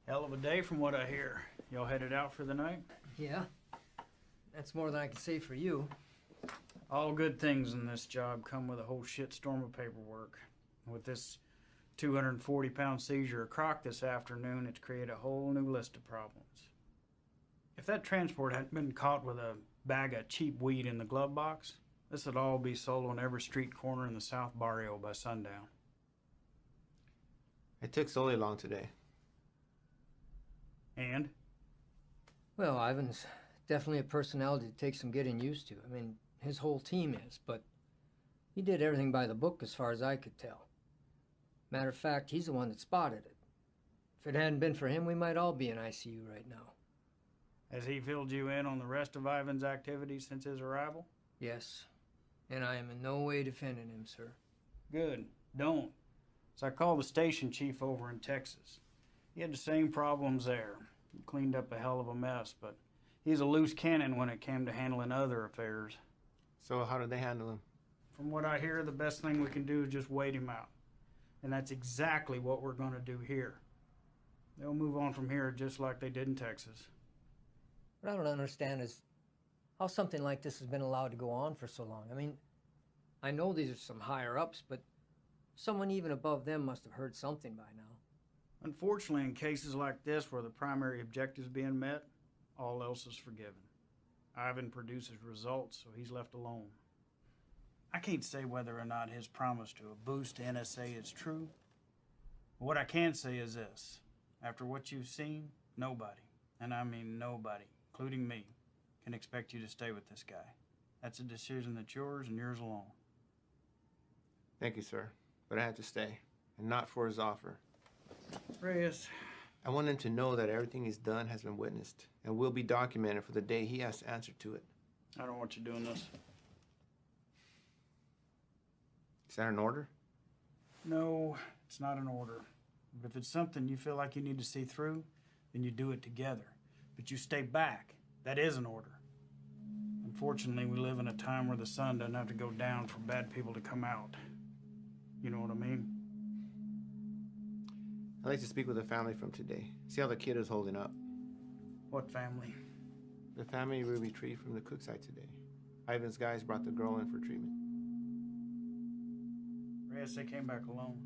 Hell of a day from what I hear. Y'all headed out for the night? Yeah. That's more than I can say for you. All good things in this job come with a whole shitstorm of paperwork. With this 240-pound seizure of croc this afternoon, it's created a whole new list of problems. If that transport hadn't been caught with a bag of cheap weed in the glove box, this would all be sold on every street corner in the South Barrio by sundown. It took Sully long today. And? Well, Ivan's definitely a personality that takes some getting used to. I mean, his whole team is, but he did everything by the book as far as I could tell. Matter of fact, he's the one that spotted it. If it hadn't been for him, we might all be in ICU right now. Has he filled you in on the rest of Ivan's activities since his arrival? Yes, and I am in no way defending him, sir. Good. Don't. So I called the station chief over in Texas. He had the same problems there. He cleaned up a hell of a mess, but he's a loose cannon when it came to handling other affairs. So how did they handle him? From what I hear, the best thing we can do is just wait him out. And that's exactly what we're going to do here. They'll move on from here just like they did in Texas. What I don't understand is how something like this has been allowed to go on for so long. I mean, I know these are some higher-ups, but someone even above them must have heard something by now. Unfortunately, in cases like this where the primary objective is being met, all else is forgiven. Ivan produces results, so he's left alone. I can't say whether or not his promise to a boost to NSA is true. But what I can say is this. After what you've seen, nobody, and I mean nobody, including me, can expect you to stay with this guy. That's a decision that's yours and yours alone. Thank you, sir. But I had to stay, and not for his offer. Reyes. I want him to know that everything he's done has been witnessed and will be documented for the day he has to answer to it. I don't want you doing this. Is that an order? No, it's not an order. But if it's something you feel like you need to see through, then you do it together. But you stay back. That is an order. Unfortunately, we live in a time where the sun doesn't have to go down for bad people to come out. You know what I mean? I'd like to speak with the family from today. See how the kid is holding up. What family? The family we retrieved from the cook site today. Ivan's guys brought the girl in for treatment. Reyes, they came back alone.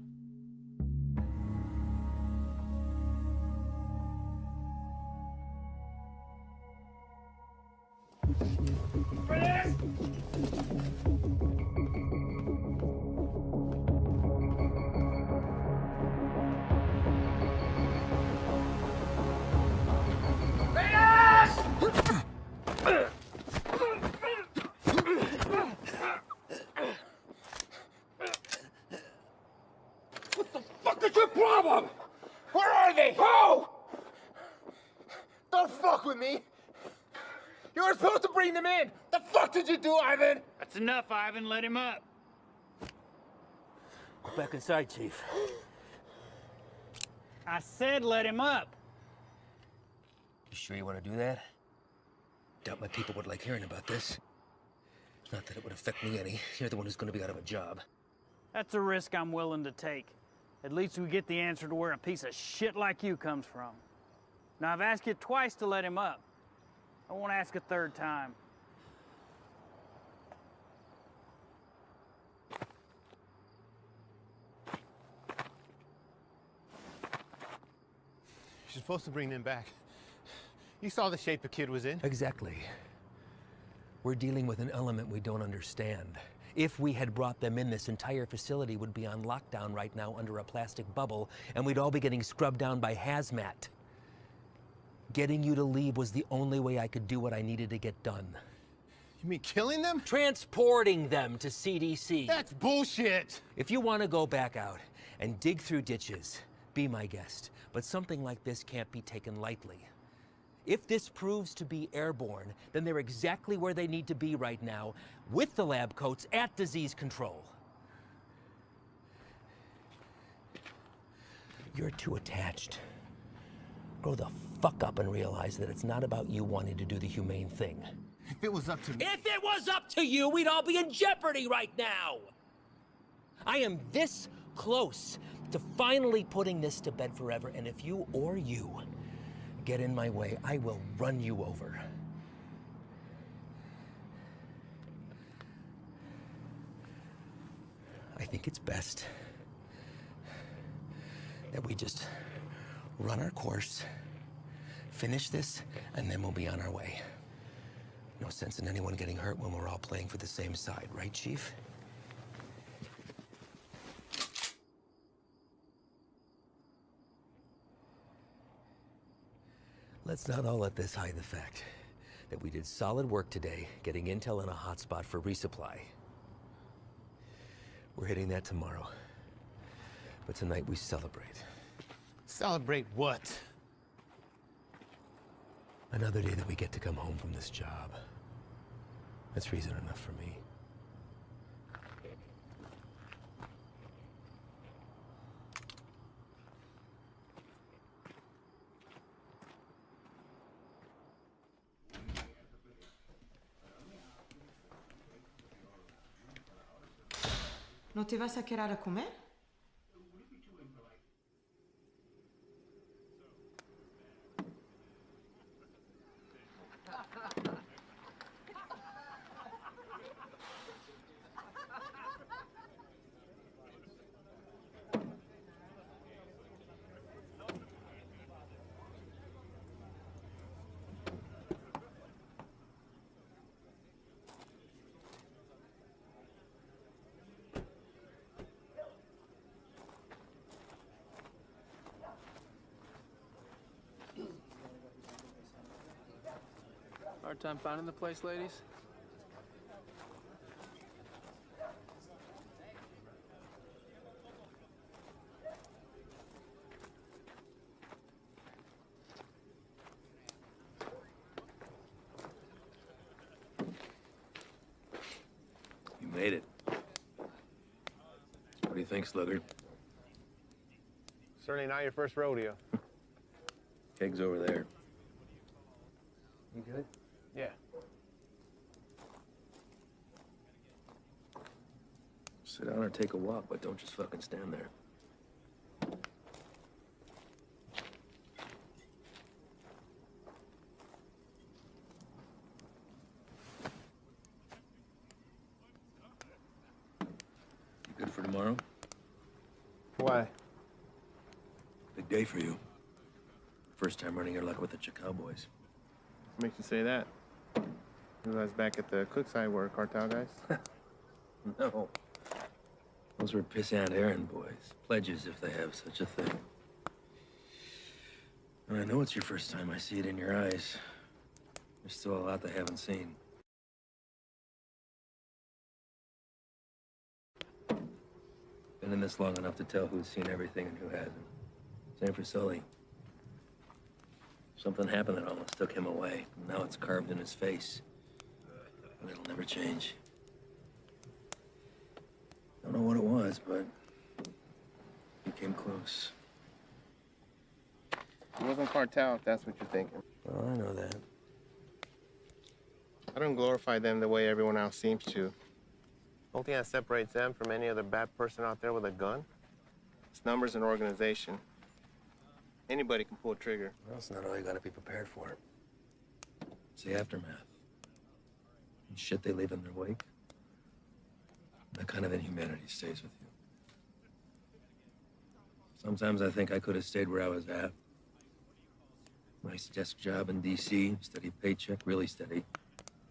Reyes! What's your problem? Where are they? Who? Don't fuck with me. You were supposed to bring them in. The fuck did you do, Ivan? That's enough, Ivan. Let him up. Go back inside, Chief. I said let him up. You sure you want to do that? Doubt my people would like hearing about this. Not that it would affect me any. You're the one who's going to be out of a job. That's a risk I'm willing to take. At least we get the answer to where a piece of shit like you comes from. Now, I've asked you twice to let him up. I won't ask a third time. You're supposed to bring them back. You saw the shape the kid was in. Exactly. We're dealing with an element we don't understand. If we had brought them in, this entire facility would be on lockdown right now under a plastic bubble, and we'd all be getting scrubbed down by hazmat. Getting you to leave was the only way I could do what I needed to get done. You mean killing them? Transporting them to CDC. That's bullshit! If you want to go back out and dig through ditches, be my guest. But something like this can't be taken lightly. If this proves to be airborne, then they're exactly where they need to be right now, with the lab coats at disease control. You're too attached. Grow the fuck up and realize that it's not about you wanting to do the humane thing. If it was up to me... If it was up to you, we'd all be in jeopardy right now! I am this close to finally putting this to bed forever. And if you get in my way, I will run you over. I think it's best that we just run our course, finish this, and then we'll be on our way. No sense in anyone getting hurt when we're all playing for the same side, right, Chief? Let's not all let this hide the fact that we did solid work today getting intel in a hotspot for resupply. We're hitting that tomorrow. But tonight we celebrate. Celebrate what? Another day that we get to come home from this job. That's reason enough for me. ¿No te vas a quedar a comer? Hard time finding the place, ladies? You made it. What do you think, Sluggard? Certainly not your first rodeo. Keg's over there. You good? Yeah. Sit down or take a walk, but don't just fucking stand there. You good for tomorrow? Why? Big day for you. First time running your luck with the Cowboys. What makes you say that? You guys back at the cook side were cartel guys? No. Those were pissant errand boys. Pledges, if they have such a thing. And I know it's your first time. I see it in your eyes. There's still a lot they haven't seen. Been in this long enough to tell who's seen everything and who hasn't. Same for Sully. Something happened that almost took him away. Now it's carved in his face. And it'll never change. Don't know what it was, but he came close. It wasn't cartel, if that's what you're thinking. Well, I know that. I don't glorify them the way everyone else seems to. The only thing that separates them from any other bad person out there with a gun is numbers and organization. Anybody can pull a trigger. Well, that's not all you gotta be prepared for. It's the aftermath. And shit they leave in their wake. That kind of inhumanity stays with you. Sometimes I think I could have stayed where I was at. Nice desk job in D.C., steady paycheck, really steady.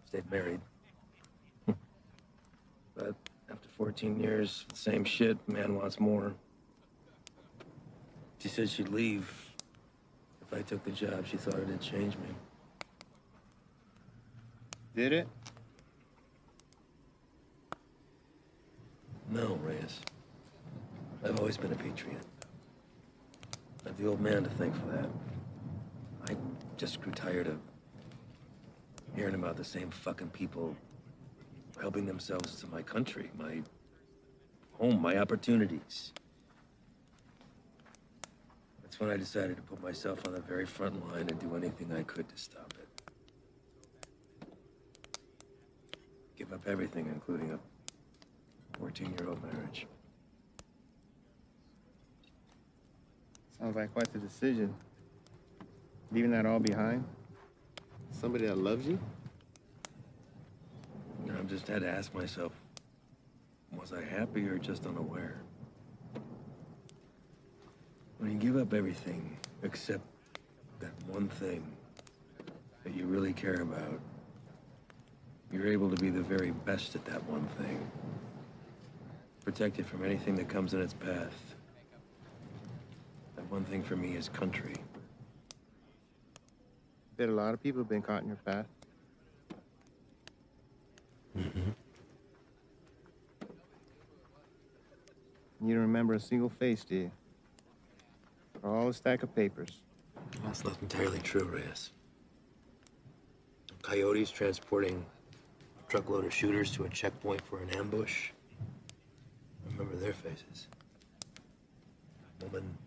Stayed married. But after 14 years, the same shit, man wants more. She said she'd leave if I took the job. She thought it'd change me. Did it? No, Reyes. I've always been a patriot. I have the old man to thank for that. I just grew tired of hearing about the same fucking people helping themselves to my country, my home, my opportunities. That's when I decided to put myself on the very front line and do anything I could to stop it. Give up everything, including a 14-year-old marriage. Sounds like quite the decision. Leaving that all behind? Somebody that loves you? I've just had to ask myself, was I happy or just unaware? When you give up everything except that one thing that you really care about, you're able to be the very best at that one thing. Protected from anything that comes in its path. That one thing for me is country. Bet a lot of people have been caught in your path. Mm-hmm. You don't remember a single face, do you? Or all a stack of papers. That's not entirely true, Reyes. Coyotes transporting a truckload of shooters to a checkpoint for an ambush. I remember their faces. Woman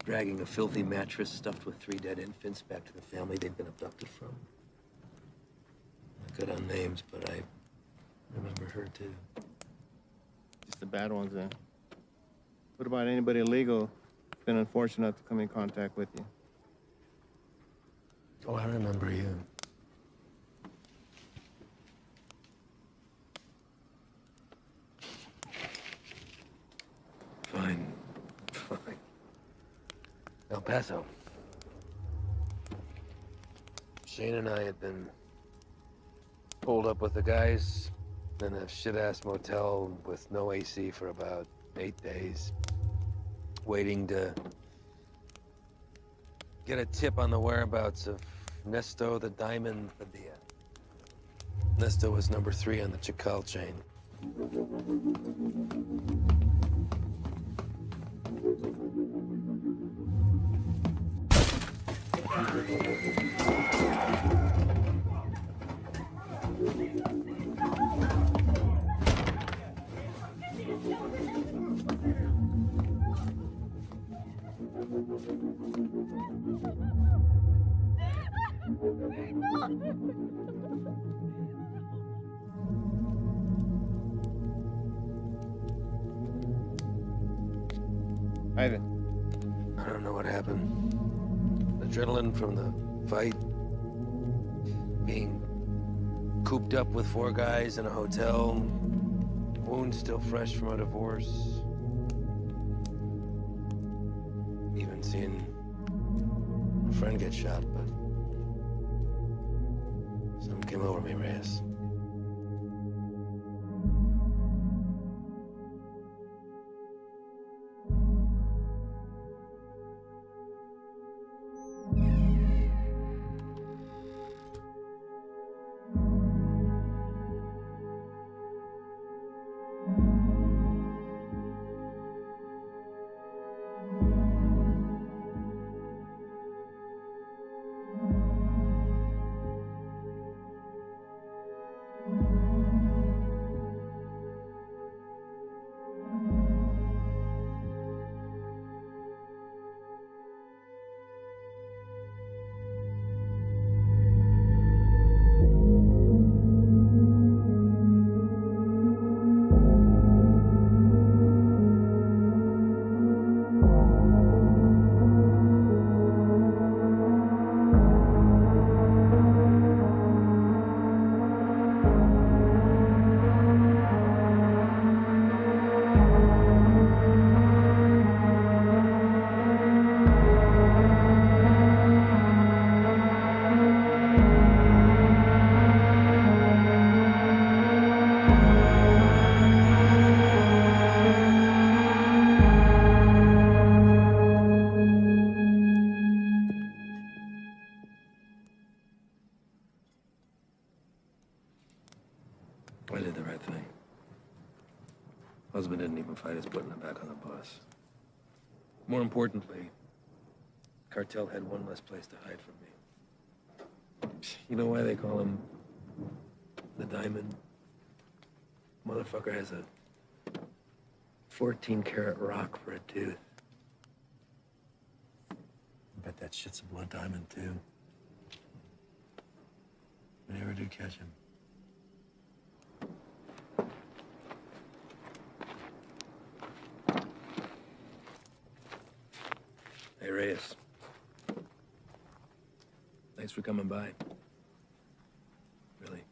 dragging a filthy mattress stuffed with 3 dead infants back to the family they'd been abducted from. I cut on names, but I remember her too. Just the bad ones, then. What about anybody illegal who's been unfortunate enough to come in contact with you? Oh, I remember you. Fine. El Paso. Shane and I had been pulled up with the guys in a shit-ass motel with no AC for about 8 days, waiting to get a tip on the whereabouts of Nesto the Diamond Padilla. Nesto was number 3 on the Chacal chain. Ivan. I don't know what happened. Adrenaline from the fight, being cooped up with 4 guys in a hotel, wounds still fresh from a divorce. Even seeing a friend get shot, but something came over me, Reyes. I did the right thing. Husband didn't even fight us putting him back on the bus. More importantly, cartel had one less place to hide from me. You know why they call him the Diamond? Motherfucker has a 14-karat rock for a tooth. I bet that shit's a blood diamond, too. I never do catch him. Hey, Reyes. Thanks for coming by. Really.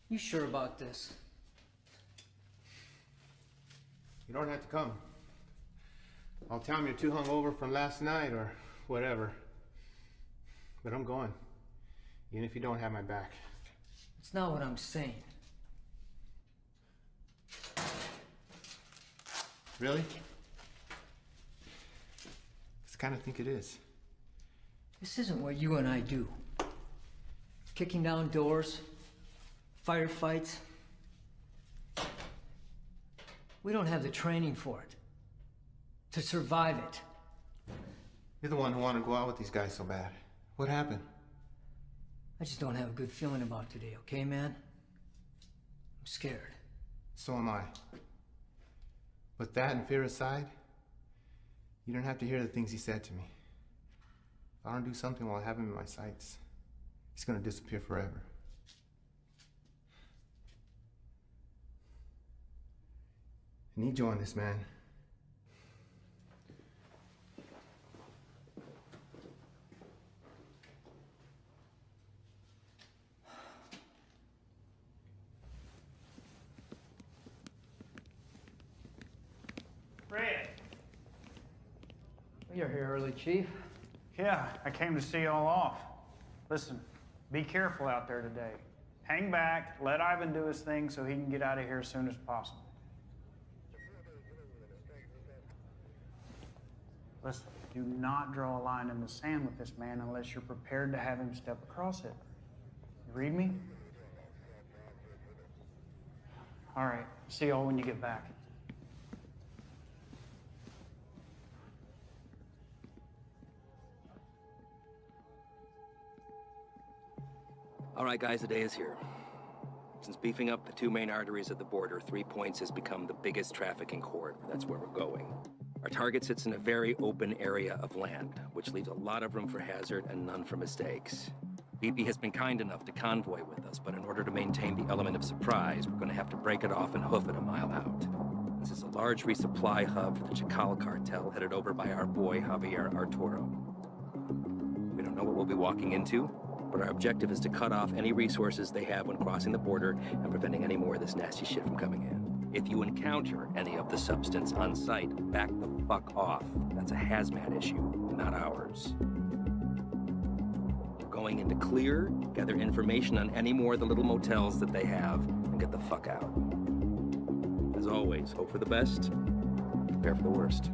You sure about this? You don't have to come. I'll tell him you're too hungover from last night or whatever. But I'm going, even if you don't have my back. It's not what I'm saying. Really? 'Cause I kind of think it is. This isn't what you and I do. Kicking down doors, firefights. We don't have the training for it. To survive it. You're the one who wanted to go out with these guys so bad. What happened? I just don't have a good feeling about today, okay, man? I'm scared. So am I. But that and fear aside, you don't have to hear the things he said to me. If I don't do something while I have him in my sights, he's gonna disappear forever. I need you on this, man. Red. You're here early, Chief. Yeah, I came to see y'all off. Listen, be careful out there today. Hang back, let Ivan do his thing so he can get out of here as soon as possible. Listen, do not draw a line in the sand with this man unless you're prepared to have him step across it. You read me? All right, see y'all when you get back. All right, guys, the day is here. Since beefing up the two main arteries at the border, 3 Points has become the biggest trafficking corridor. That's where we're going. Our target sits in a very open area of land, which leaves a lot of room for hazard and none for mistakes. BP has been kind enough to convoy with us, but in order to maintain the element of surprise, we're going to have to break it off and hoof it a mile out. This is a large resupply hub for the Chacal cartel headed over by our boy Javier Arturo. We don't know what we'll be walking into, but our objective is to cut off any resources they have when crossing the border and preventing any more of this nasty shit from coming in. If you encounter any of the substance on site, back the fuck off. That's a hazmat issue, not ours. We're going in to clear, gather information on any more of the little motels that they have, and get the fuck out. As always, hope for the best, prepare for the worst.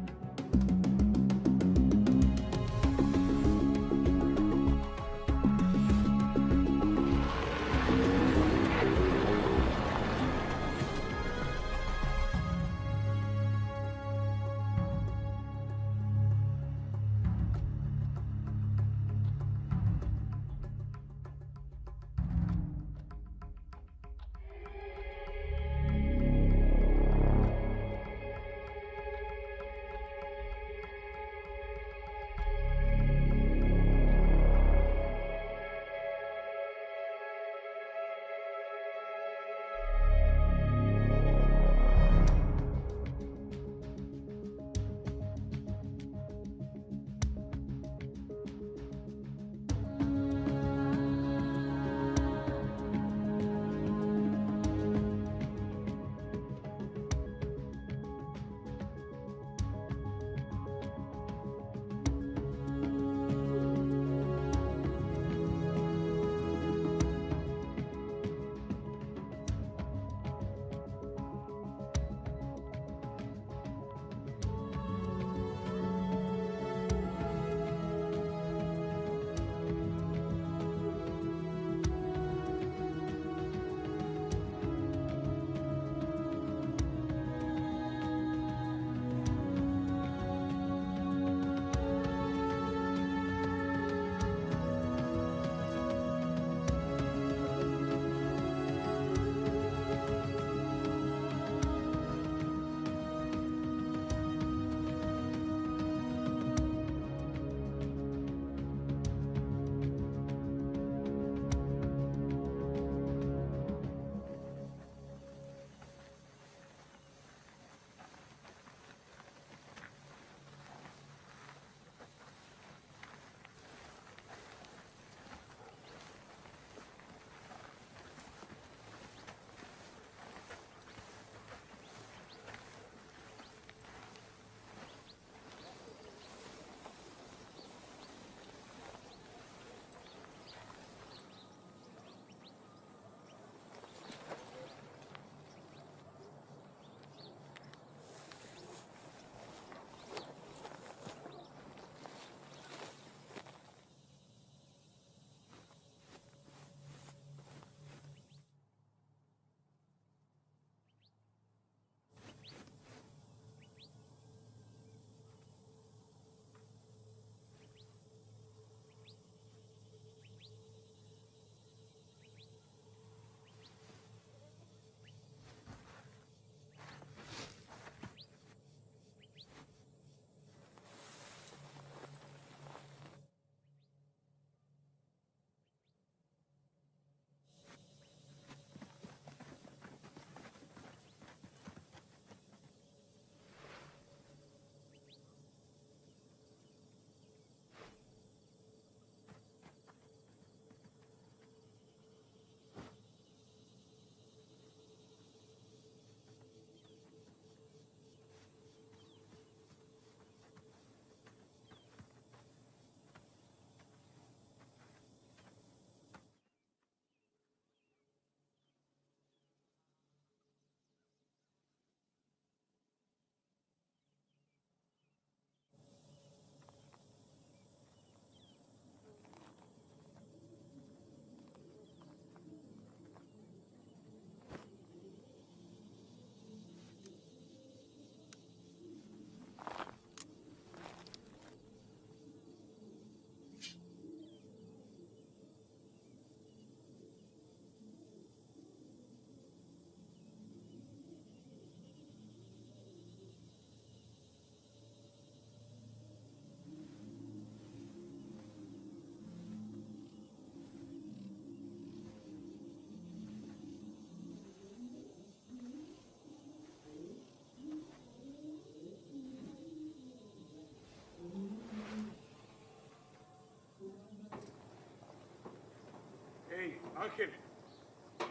Ángel,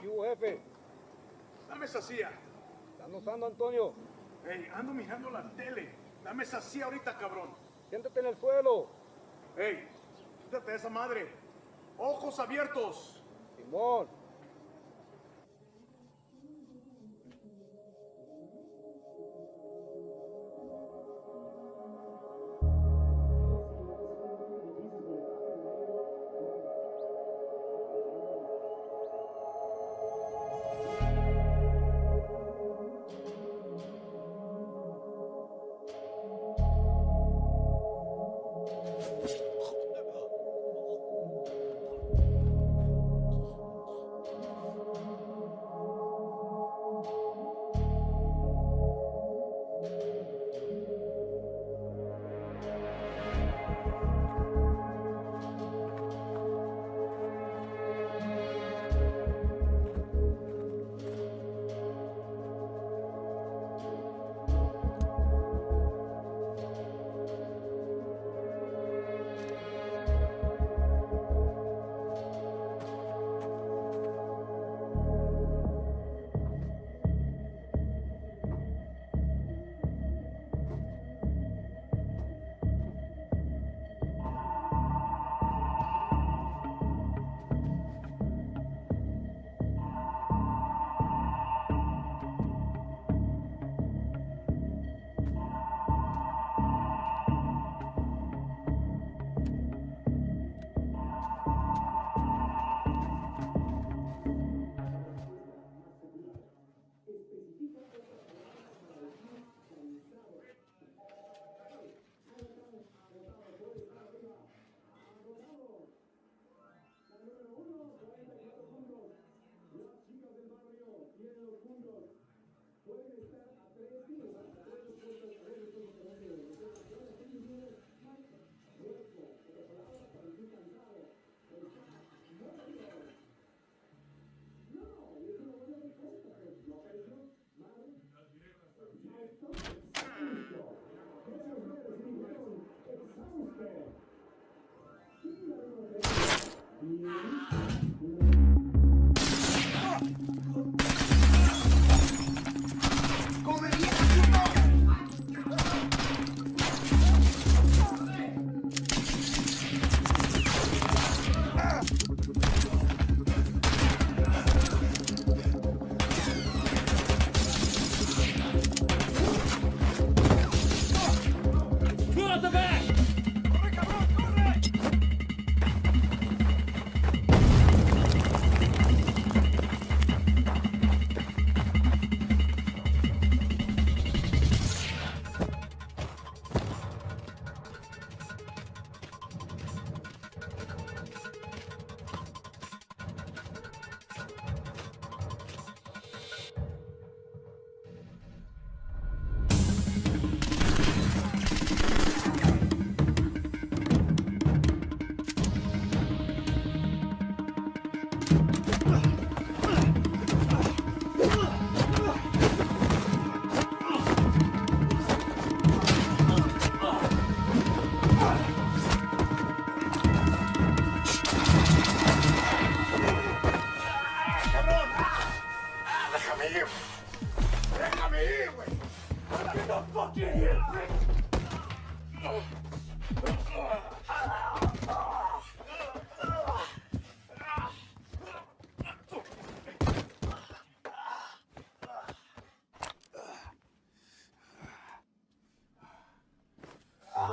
¿Qué hubo, jefe? dame esa silla. ¿Estás notando, Antonio? Ey, ando mirando la tele. Dame esa silla ahorita, cabrón. Siéntate en el suelo. Ey, quítate esa madre. Ojos abiertos. Simón.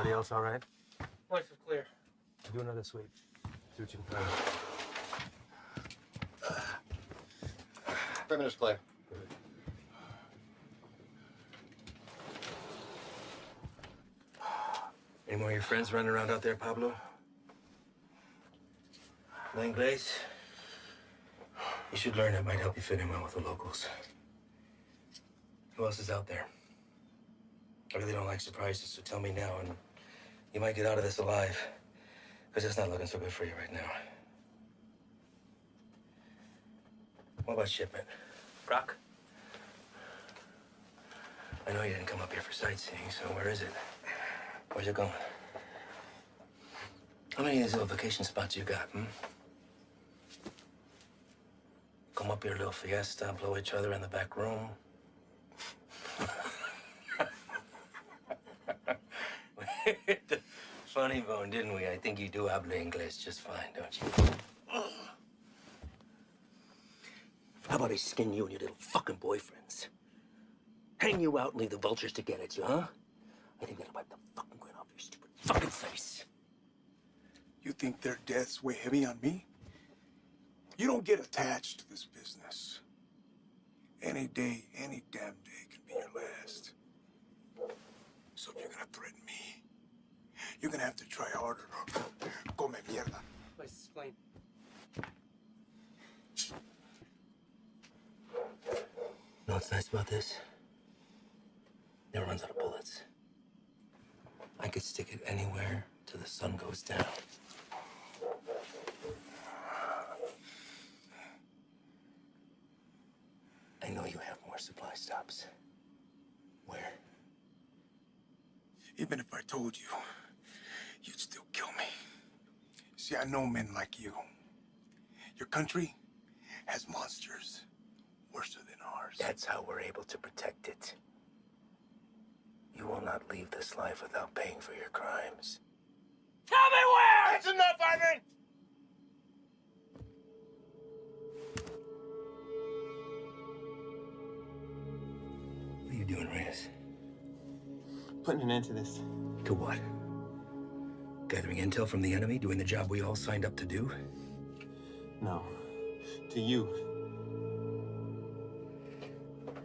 Everybody else all right? Voice is clear. Do another sweep. See what you can find. Perimeter's clear. Any more of your friends running around out there, Pablo? No Inglés? You should learn. It might help you fit in well with the locals. Who else is out there? I really don't like surprises, so tell me now, and you might get out of this alive, because it's not looking so good for you right now. What about shipment? Brock? I know you didn't come up here for sightseeing, so where is it? Where's it going? How many of these little vacation spots you got, hmm? Come up here, little fiesta, blow each other in the back room. Funny bone, didn't we? I think you do habla English just fine, don't you? How about I skin you and your little fucking boyfriends? Hang you out and leave the vultures to get at you, huh? I think that'll wipe the fucking grin off your stupid fucking face. You think their deaths weigh heavy on me? You don't get attached to this business. Any day, any damn day can be your last. So if you're gonna threaten me, you're gonna have to try harder. Come mierda. Let's explain. You know what's nice about this? Never runs out of bullets. I could stick it anywhere till the sun goes down. I know you have more supply stops. Where? Even if I told you, you'd still kill me. See, I know men like you. Your country has monsters worse than ours. That's how we're able to protect it. You will not leave this life without paying for your crimes. Tell me where! That's enough, Ivan! What are you doing, Reyes? Putting an end to this. To what? Gathering intel from the enemy, doing the job we all signed up to do? No. To you.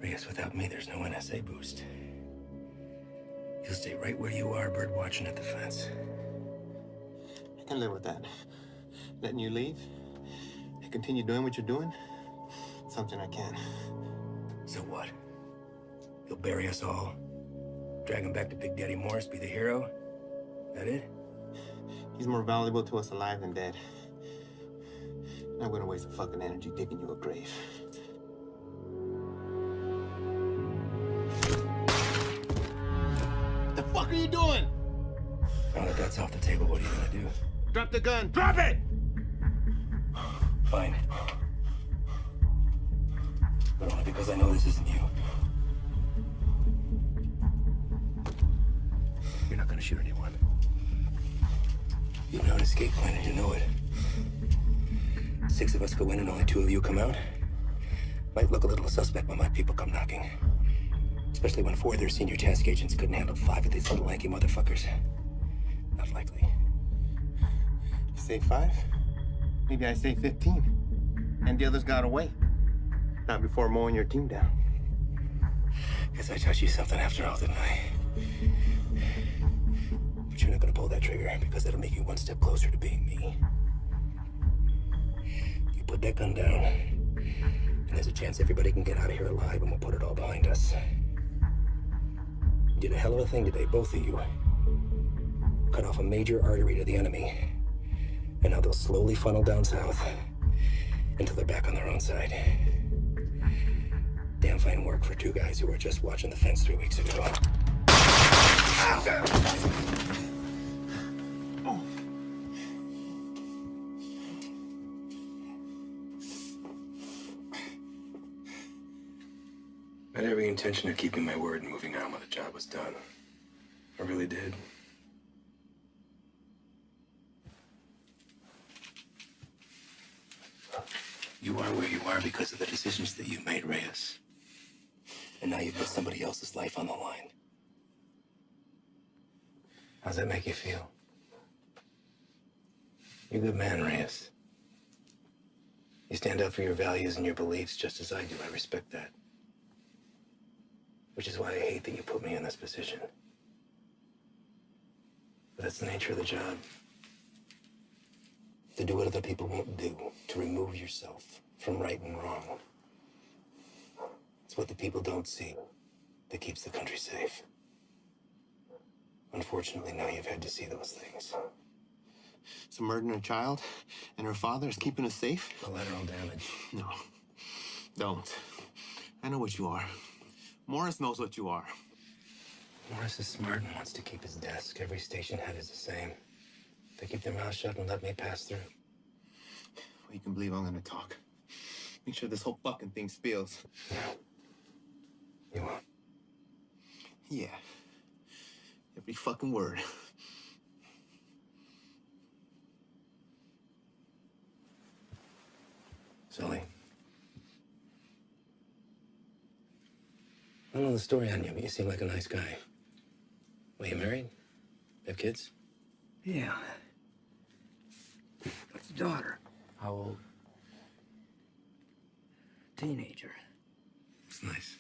Reyes, without me, there's no NSA boost. You'll stay right where you are, bird watching at the fence. I can live with that. Letting you leave and continue doing what you're doing, something I can. So what? You'll bury us all, drag him back to Big Daddy Morris, be the hero? That it? He's more valuable to us alive than dead. I'm not gonna waste the fucking energy digging you a grave. The fuck are you doing? Now that that's off the table, what are you gonna do? Drop the gun. Drop it! Fine. But only because I know this isn't you. You're not gonna shoot anyone. You've known escape plan and you know it. 6 of us go in and only 2 of you come out. Might look a little suspect when my people come knocking. Especially when 4 of their senior task agents couldn't handle 5 of these little lanky motherfuckers. Not likely. You say 5? Maybe I say 15. And the others got away. Not before mowing your team down. Guess I taught you something after all, didn't I? But you're not gonna pull that trigger because that'll make you 1 step closer to being me. You put that gun down, and there's a chance everybody can get out of here alive and we'll put it all behind us. You did a hell of a thing today, both of you. Cut off a major artery to the enemy. And now they'll slowly funnel down south until they're back on their own side. Damn fine work for 2 guys who were just watching the fence 3 weeks ago. I had every intention of keeping my word and moving on when the job was done. I really did. You are where you are because of the decisions that you made, Reyes. And now you've put somebody else's life on the line. How's that make you feel? You're a good man, Reyes. You stand up for your values and your beliefs just as I do. I respect that. Which is why I hate that you put me in this position. But that's the nature of the job. To do what other people won't do, to remove yourself from right and wrong. It's what the people don't see that keeps the country safe. Unfortunately, now you've had to see those things. So murdering a child and her father is keeping us safe? Collateral damage. No. Don't. I know what you are. Morris knows what you are. Morris is smart and wants to keep his desk. Every station head is the same. They keep their mouths shut and let me pass through. Well, you can believe I'm gonna talk. Make sure this whole fucking thing spills. You won't. Yeah. Every fucking word. Sully. I don't know the story on you, but you seem like a nice guy. Well, you married? Have kids? Yeah. Got a daughter. How old? Teenager. It's nice.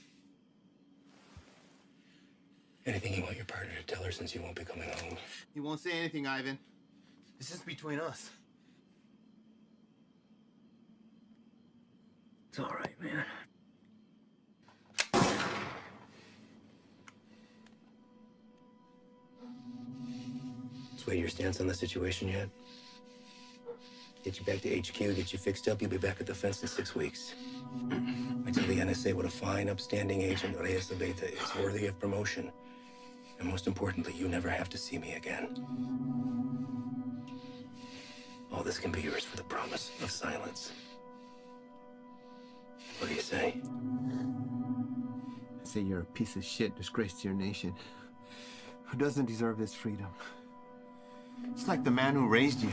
Anything you want your partner to tell her since you won't be coming home? He won't say anything, Ivan. It's just between us. It's all right, man. Sway your stance on the situation yet? Get you back to HQ, get you fixed up, you'll be back at the fence in 6 weeks. I tell the NSA what a fine, upstanding agent Reyes Abeta is, worthy of promotion. And most importantly, you never have to see me again. All this can be yours for the promise of silence. What do you say? I say you're a piece of shit, disgrace to your nation, who doesn't deserve this freedom. It's like the man who raised you.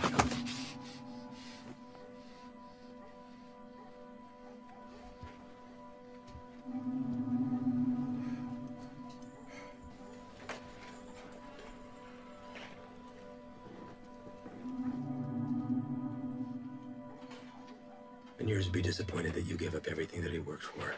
And yours would be disappointed that you gave up everything that he worked for.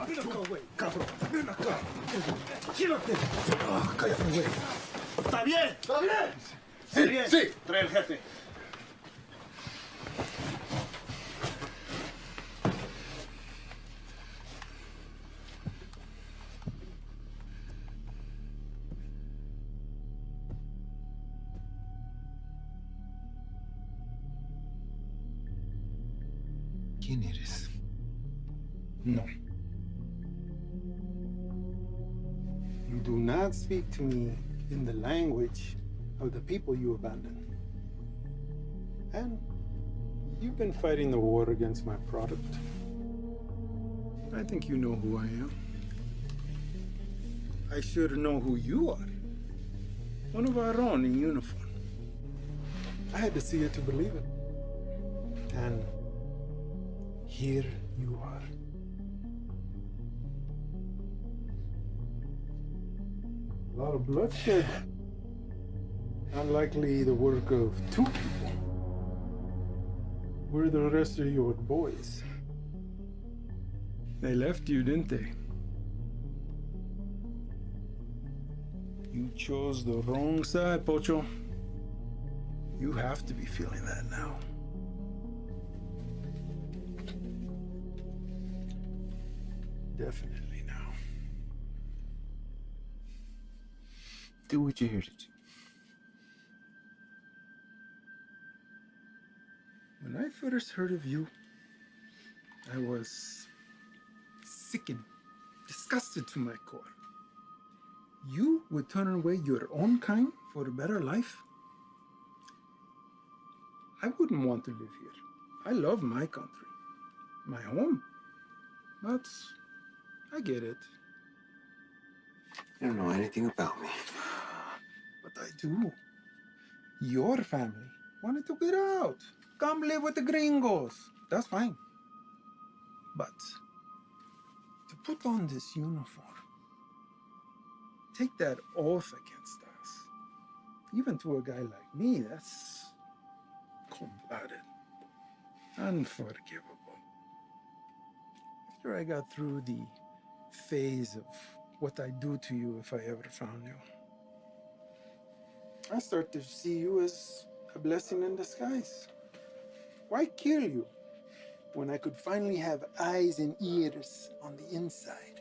Ven acá, güey, cabrón. Ven acá. Quédate. Cállate, güey. ¿Está bien? ¿Está bien? Sí, bien. Sí. Trae el jefe. ¿Quién eres? No. You do not speak to me in the language of the people you abandoned. And you've been fighting the war against my product. I think you know who I am. I should know who you are. One of our own in uniform. I had to see it to believe it. And here you are. A lot of bloodshed. Unlikely the work of two people. Where are the rest of your boys? They left you, didn't they? You chose the wrong side, Pocho. You have to be feeling that now. Definitely now. Do what you're here to do. When I first heard of you, I was sickened, disgusted to my core. You would turn away your own kind for a better life? I wouldn't want to live here. I love my country, my home. But I get it. You don't know anything about me. But I do. Your family wanted to get out. Come live with the gringos. That's fine. But to put on this uniform, take that oath against us, even to a guy like me, that's cold-blooded, unforgivable. After I got through the phase of what I'd do to you if I ever found you, I start to see you as a blessing in disguise. Why kill you when I could finally have eyes and ears on the inside?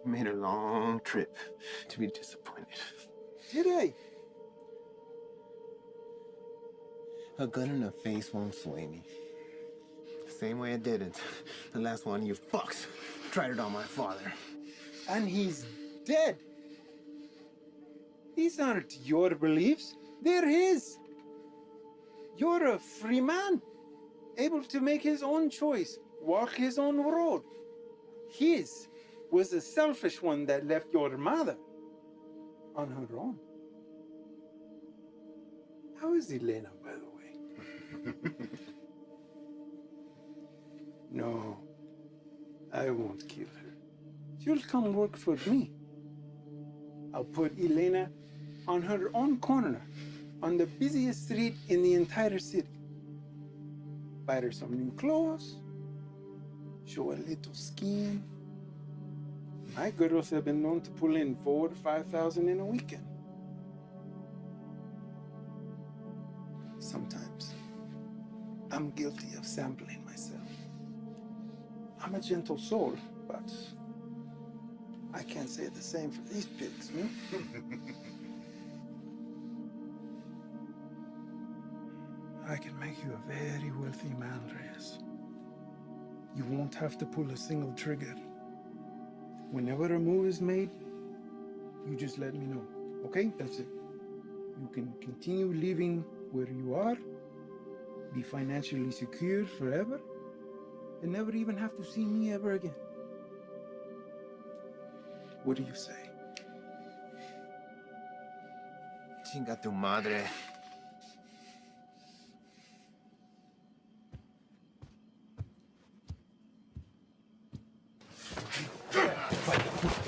You made a long trip to be disappointed. Did I? A gun in the face won't sway me. Same way it didn't. The last one you fucks tried it on my father. And he's dead. These aren't your beliefs, they're his. You're a free man, able to make his own choice, walk his own road. His was a selfish one that left your mother on her own. How is Elena, by the way? No, I won't kill her. She'll come work for me. I'll put Elena on her own corner, on the busiest street in the entire city. Buy her some new clothes, show a little skin. My girls have been known to pull in 4,000 to 5,000 in a weekend. Sometimes I'm guilty of sampling myself. I'm a gentle soul, but I can't say the same for these pigs, hmm? I can make you a very wealthy man, Reyes. You won't have to pull a single trigger. Whenever a move is made, you just let me know, okay? That's it. You can continue living where you are, be financially secure forever, and never even have to see me ever again. What do you say? Chinga tu madre.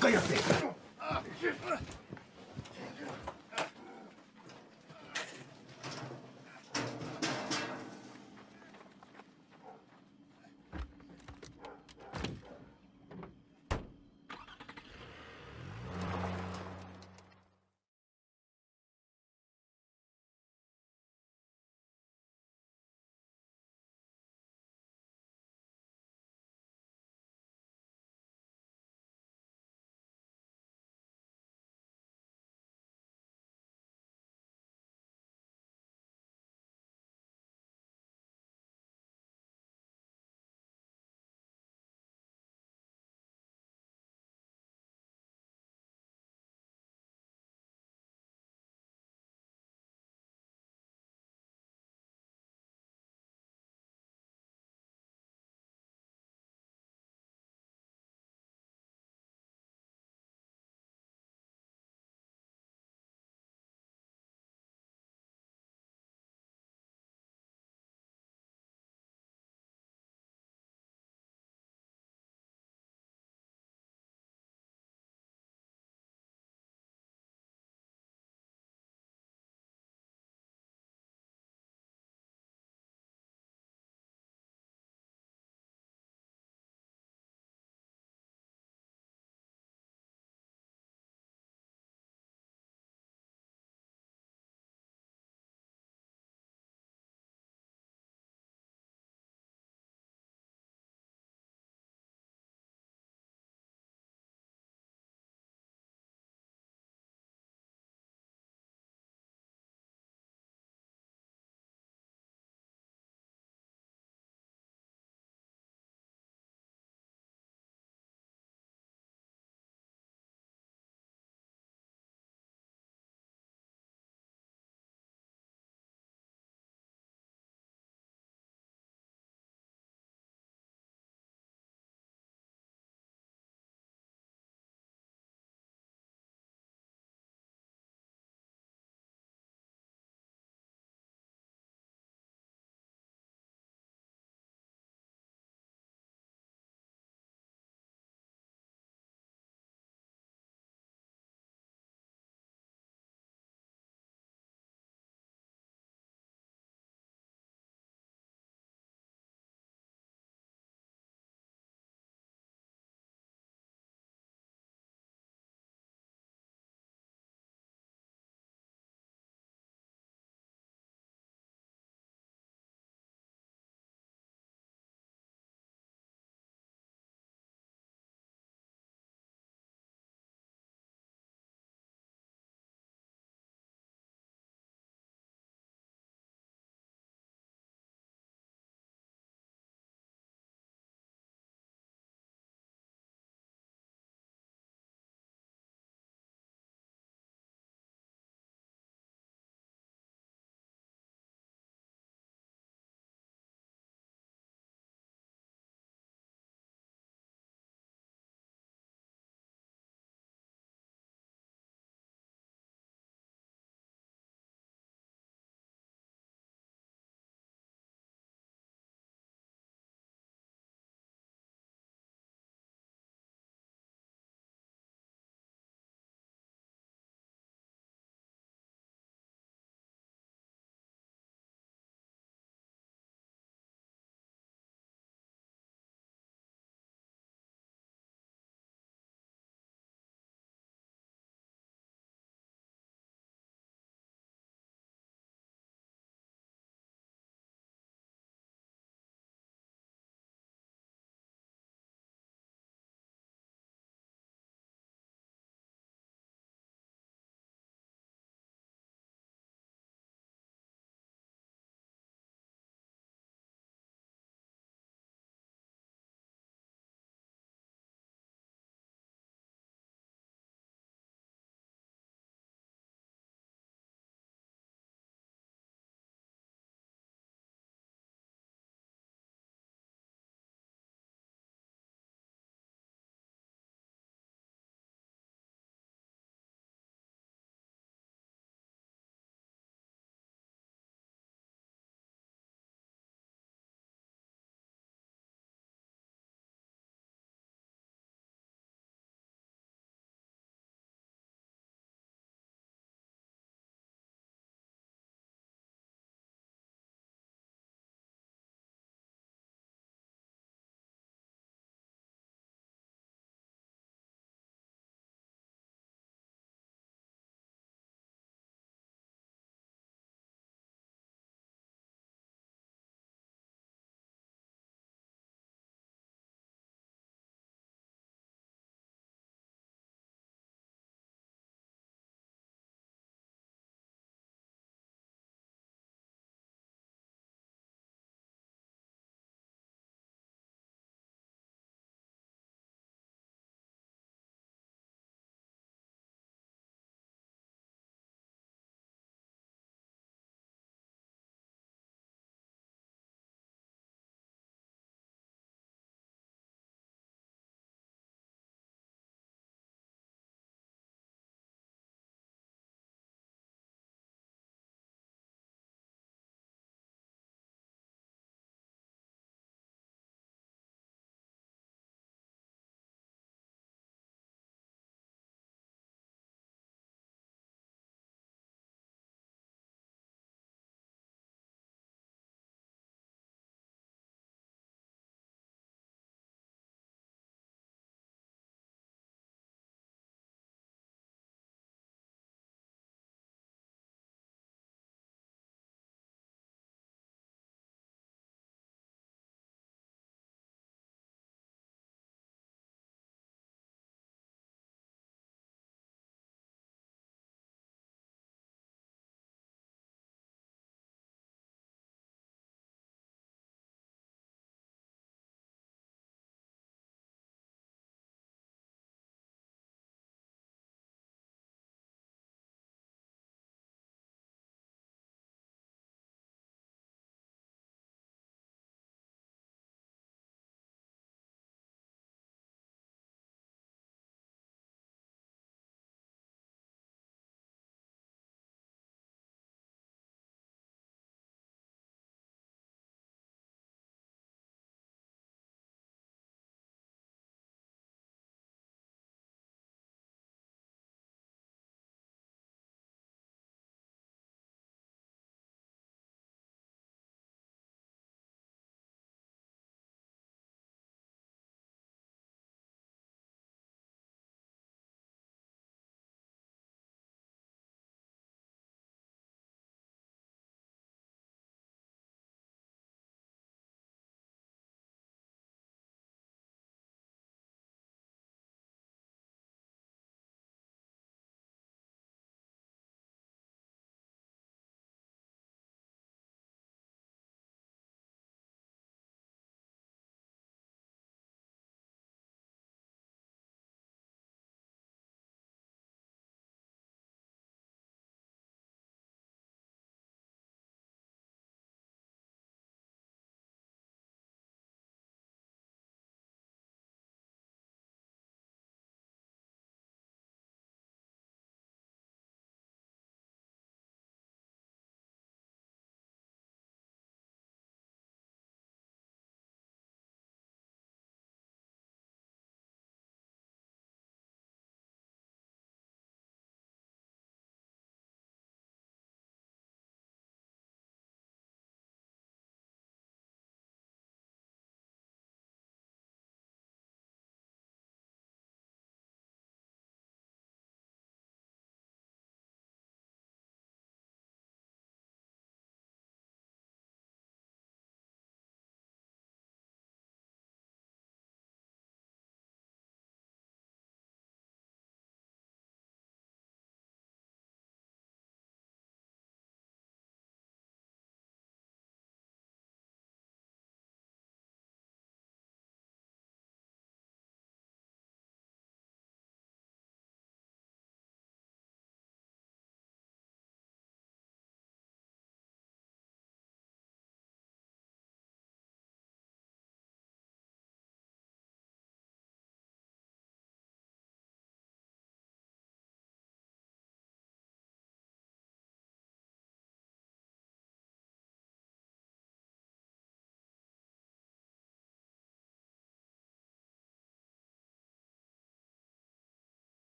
¡Cállate!